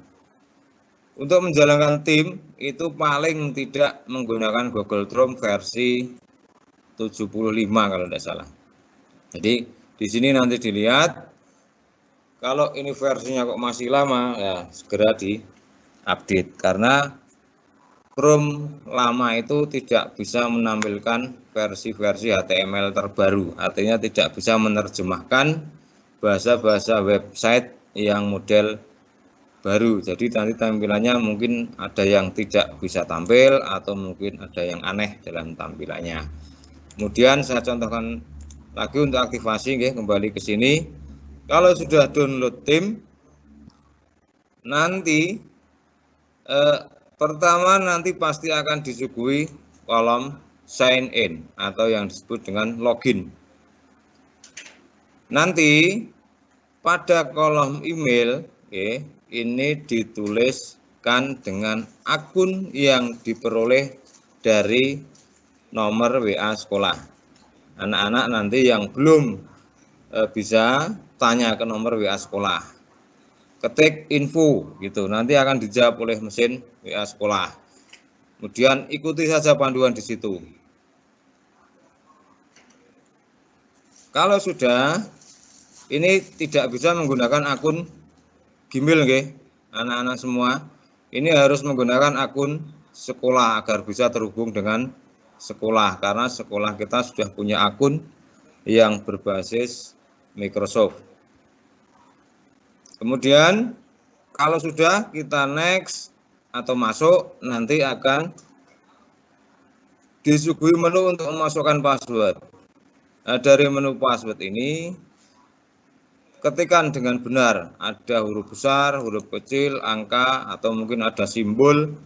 Untuk menjalankan Teams itu paling tidak menggunakan Google Chrome versi 75 kalau tidak salah. Jadi di sini nanti dilihat, kalau ini versinya kok masih lama, ya segera di-update. Karena Chrome lama itu tidak bisa menampilkan versi-versi HTML terbaru. Artinya tidak bisa menerjemahkan bahasa-bahasa website yang model baru. Jadi nanti tampilannya mungkin ada yang tidak bisa tampil atau mungkin ada yang aneh dalam tampilannya. Kemudian saya contohkan lagi untuk aktivasi, kembali ke sini. Kalau sudah download Teams, nanti pertama nanti pasti akan disuguhi kolom sign in atau yang disebut dengan login. Nanti pada kolom email, ini dituliskan dengan akun yang diperoleh dari nomor WA sekolah. Anak-anak nanti yang belum bisa tanya ke nomor WA sekolah, ketik info gitu, nanti akan dijawab oleh mesin WA sekolah. Kemudian ikuti saja panduan di situ. Kalau sudah, ini tidak bisa menggunakan akun Gmail, anak-anak semua, ini harus menggunakan akun sekolah agar bisa terhubung dengan sekolah, karena sekolah kita sudah punya akun yang berbasis Microsoft. Kemudian kalau sudah, kita next atau masuk, nanti akan disuguhi menu untuk memasukkan password. Nah, dari menu password ini ketikkan dengan benar, ada huruf besar, huruf kecil, angka, atau mungkin ada simbol,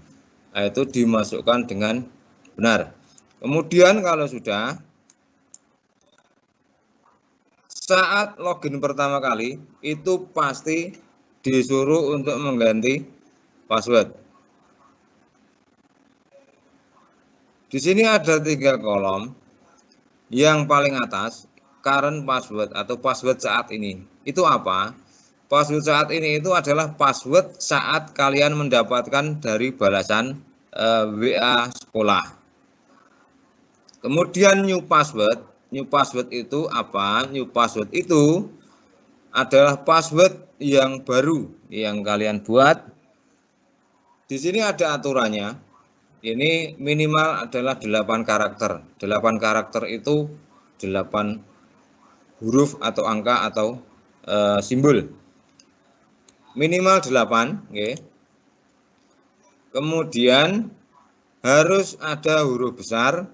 nah itu dimasukkan dengan benar. Kemudian kalau sudah, saat login pertama kali, itu pasti disuruh untuk mengganti password. Di sini ada 3 kolom, yang paling atas, current password atau password saat ini. Itu apa? Password saat ini itu adalah password saat kalian mendapatkan dari balasan WA sekolah. Kemudian new password. New password itu apa? New password itu adalah password yang baru yang kalian buat. Di sini ada aturannya. Ini minimal adalah 8 karakter. 8 karakter itu 8 huruf atau angka atau simbol. Minimal 8, okay. Kemudian harus ada huruf besar,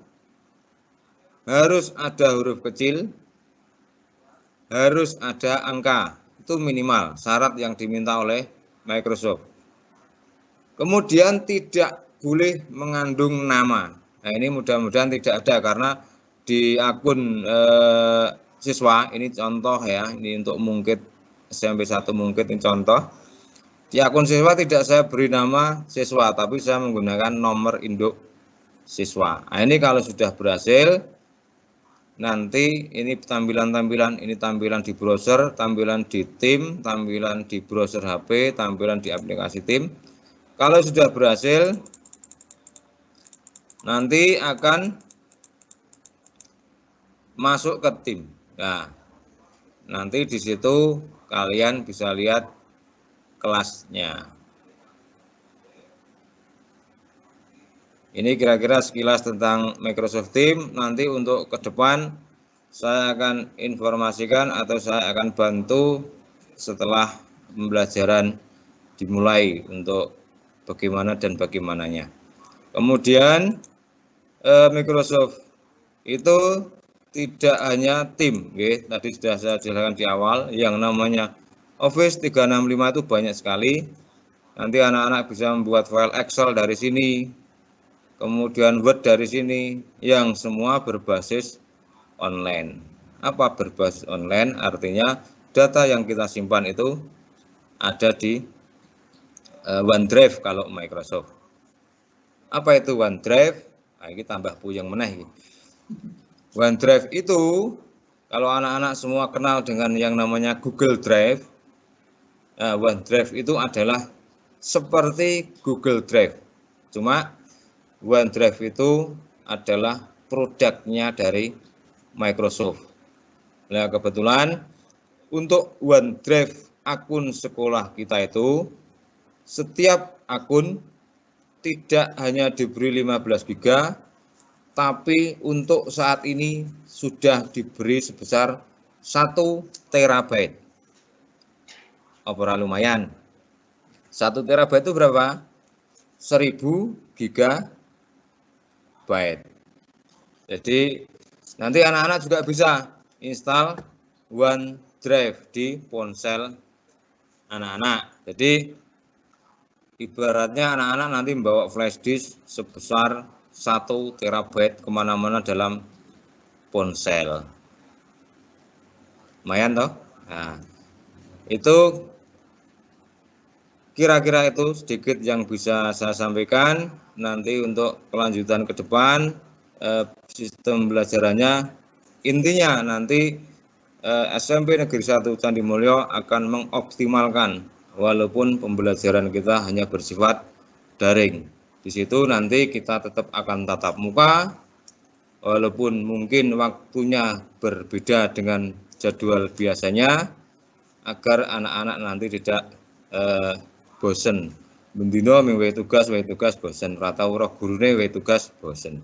harus ada huruf kecil, harus ada angka. Itu minimal syarat yang diminta oleh Microsoft. Kemudian tidak boleh mengandung nama. Nah, ini mudah-mudahan tidak ada, karena di akun siswa, ini contoh ya, ini untuk Mungkit SMP 1 Mungkit, ini contoh. Di akun siswa tidak saya beri nama siswa, tapi saya menggunakan nomor induk siswa. Nah, ini kalau sudah berhasil, nanti ini tampilan-tampilan, ini tampilan di browser, tampilan di tim, tampilan di browser HP, tampilan di aplikasi tim. Kalau sudah berhasil, nanti akan masuk ke tim. Nah, nanti di situ kalian bisa lihat kelasnya. Ini kira-kira sekilas tentang Microsoft Teams. Nanti untuk ke depan saya akan informasikan atau saya akan bantu setelah pembelajaran dimulai untuk bagaimana dan bagaimananya. Kemudian Microsoft itu tidak hanya tim, okay. Tadi sudah saya jelaskan di awal, yang namanya Office 365 itu banyak sekali. Nanti anak-anak bisa membuat file Excel dari sini, kemudian Word dari sini, yang semua berbasis online. Apa berbasis online? Artinya data yang kita simpan itu ada di OneDrive kalau Microsoft. Apa itu OneDrive? Nah, ini tambah puyeng meneh. OneDrive itu, kalau anak-anak semua kenal dengan yang namanya Google Drive, nah, OneDrive itu adalah seperti Google Drive. Cuma OneDrive itu adalah produknya dari Microsoft. Nah, kebetulan untuk OneDrive akun sekolah kita itu, setiap akun tidak hanya diberi 15 GB, tapi untuk saat ini sudah diberi sebesar 1 terabyte. Opera lumayan. 1 terabyte itu berapa? 1000 GB. Jadi nanti anak-anak juga bisa install OneDrive di ponsel anak-anak. Jadi ibaratnya anak-anak nanti membawa flash disk sebesar 1 terabyte kemana-mana dalam ponsel. Lumayan toh? Nah, itu kira-kira itu sedikit yang bisa saya sampaikan. Nanti untuk kelanjutan ke depan, sistem belajarannya, intinya nanti SMP Negeri 1 Candi Mulyo akan mengoptimalkan, walaupun pembelajaran kita hanya bersifat daring. Di situ nanti kita tetap akan tatap muka, walaupun mungkin waktunya berbeda dengan jadwal biasanya, agar anak-anak nanti tidak bosen. Bendino ming tugas bosen. Rata roh gurune tugas bosen.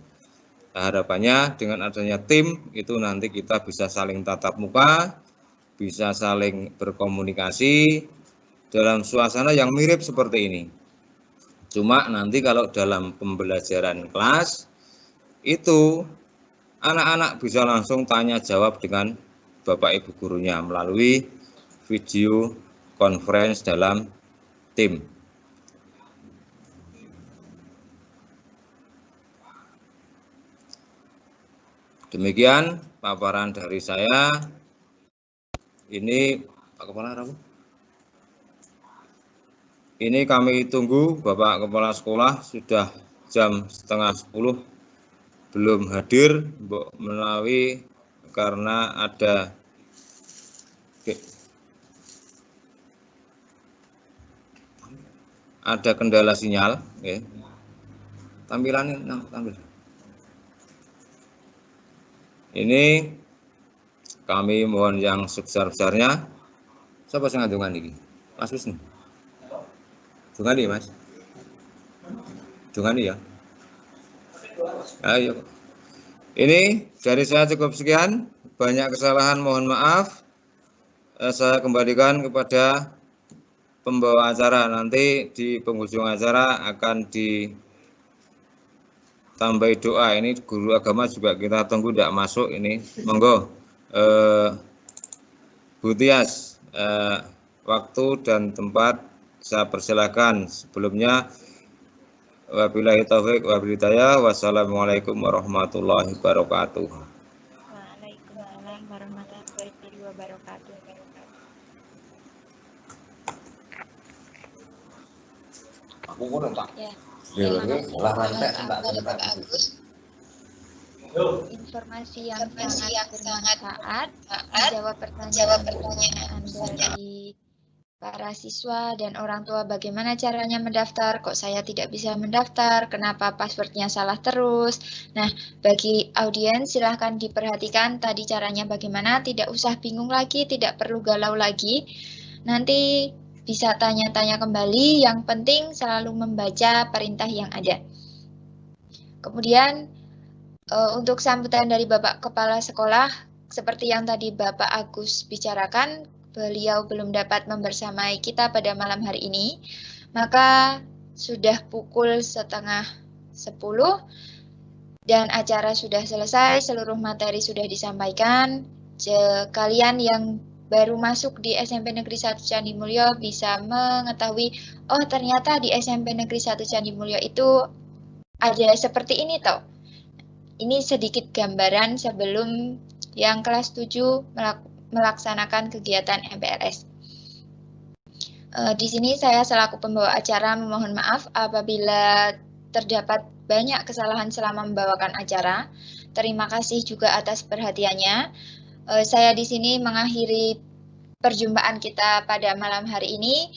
Nah, harapannya dengan adanya tim itu nanti kita bisa saling tatap muka, bisa saling berkomunikasi dalam suasana yang mirip seperti ini. Cuma nanti kalau dalam pembelajaran kelas itu anak-anak bisa langsung tanya jawab dengan Bapak Ibu gurunya melalui video conference dalam tim. Demikian paparan dari saya. Ini Pak Kepala Rabu. Ini kami tunggu Bapak Kepala Sekolah sudah jam 9:30 belum hadir melalui karena ada kendala sinyal. Okay. Tampilannya tampil. Ini kami mohon yang sebesar-besarnya. Siapa yang ngadungan ini? Mas Wisnu. Dungani Mas. Dungani ya. Ayo. Ini dari saya cukup sekian. Banyak kesalahan mohon maaf. Saya kembalikan kepada pembawa acara. Nanti di penghujung acara akan ditambahi doa. Ini guru agama juga kita tunggu tidak masuk ini. Monggo Bu Tias, waktu dan tempat saya persilakan. Sebelumnya wabillahi taufik wa hidayah. Wassalamualaikum warahmatullahi wabarakatuh. Waalaikumsalam warahmatullahi wabarakatuh. Aku kurang tak. Ya. Terima kasih Pak Agus. Informasi yang sangat bermanfaat, menjawab pertanyaan dari para siswa dan orang tua bagaimana caranya mendaftar, kok saya tidak bisa mendaftar, kenapa passwordnya salah terus. Nah, bagi audiens silahkan diperhatikan tadi caranya bagaimana, tidak usah bingung lagi, tidak perlu galau lagi. Nanti bisa tanya-tanya kembali, yang penting selalu membaca perintah yang ada. Kemudian untuk sambutan dari Bapak Kepala Sekolah, seperti yang tadi Bapak Agus bicarakan, beliau belum dapat membersamai kita pada malam hari ini, maka sudah pukul 9:30 dan acara sudah selesai, seluruh materi sudah disampaikan. Kalian yang baru masuk di SMP Negeri 1 Candi Mulyo bisa mengetahui, oh ternyata di SMP Negeri 1 Candi Mulyo itu ada seperti ini toh. Ini sedikit gambaran sebelum yang kelas 7 melaksanakan kegiatan MPLS. Di sini saya selaku pembawa acara memohon maaf apabila terdapat banyak kesalahan selama membawakan acara. Terima kasih juga atas perhatiannya. Saya di sini mengakhiri perjumpaan kita pada malam hari ini.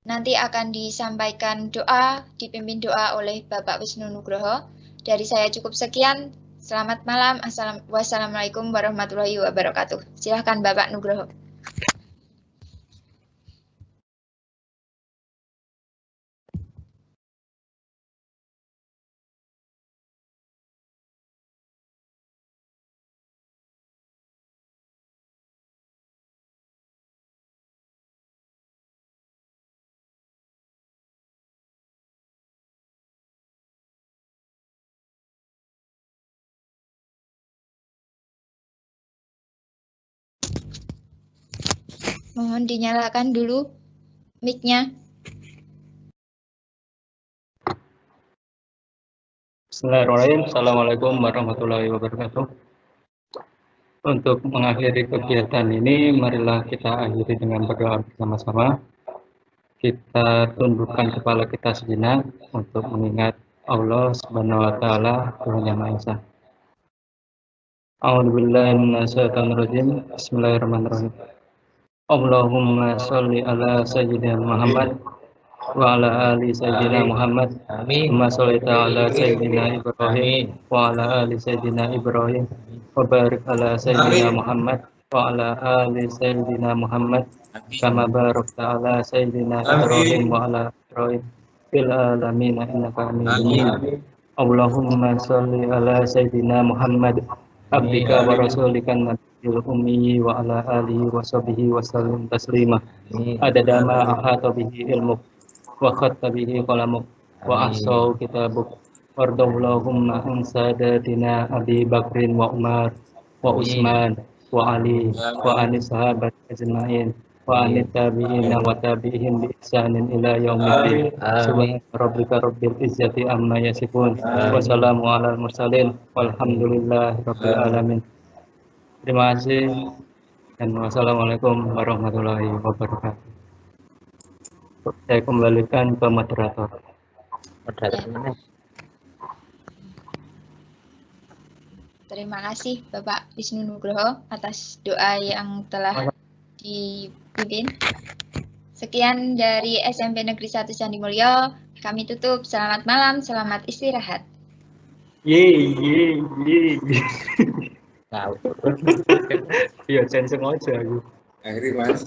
Nanti akan disampaikan doa, dipimpin doa oleh Bapak Wisnu Nugroho. Dari saya cukup sekian. Selamat malam. Wassalamualaikum warahmatullahi wabarakatuh. Silahkan Bapak Nugroho. Mohon dinyalakan dulu mic-nya. Bismillahirrahmanirrahim. Assalamualaikum warahmatullahi wabarakatuh. Untuk mengakhiri kegiatan ini, marilah kita akhiri dengan berdoa bersama-sama. Kita tundukkan kepala kita sejenak untuk mengingat Allah Subhanahu wa taala, Tuhan Yang Maha Esa. A'udzubillahi minasyaitonirrajim. Bismillahirrahmanirrahim. Allahumma sholli ala sayyidina Muhammad wa ala ali sayyidina Muhammad. Amma shallaita ala sayyidina Ibrahim wa ala ali sayyidina Ibrahim wa barik ala sayyidina Muhammad wa ala ali sayyidina Muhammad kama barakta ala sayyidina Ibrahim wa ala Ibrahim fil alamin innaka Hamidum Majid. Allahumma sholli ala sayyidina Muhammad abdika wa rasulika nabiyil ummi wa ala alihi wa sahbihi wa sallim taslima adada ma ahata bihi ilmuk wa khatta bihi qalamuk wa ahsahu kitabuk wardallahumma an sadatina Abi Bakrin wa Umar wa Utsman wa Ali wa anis sahabat ajma'in wa anit tabi'ina wa tabi'ihim bi ihsanin ila yaumiddin. Subhana rabbika rabbil izzati amma yasifun wa salamun alal mursalin walhamdulillahi rabbil alamin. Terima kasih dan wassalamualaikum warahmatullahi wabarakatuh. Saya kembalikan ke moderator. Terima kasih Bapak Wisnu Nugroho atas doa yang telah dipimpin. Sekian dari SMP Negeri 1 Candi Mulyo. Kami tutup. Selamat malam, selamat istirahat. Ye. Iya, censeng aja aku. Akhiri Mas.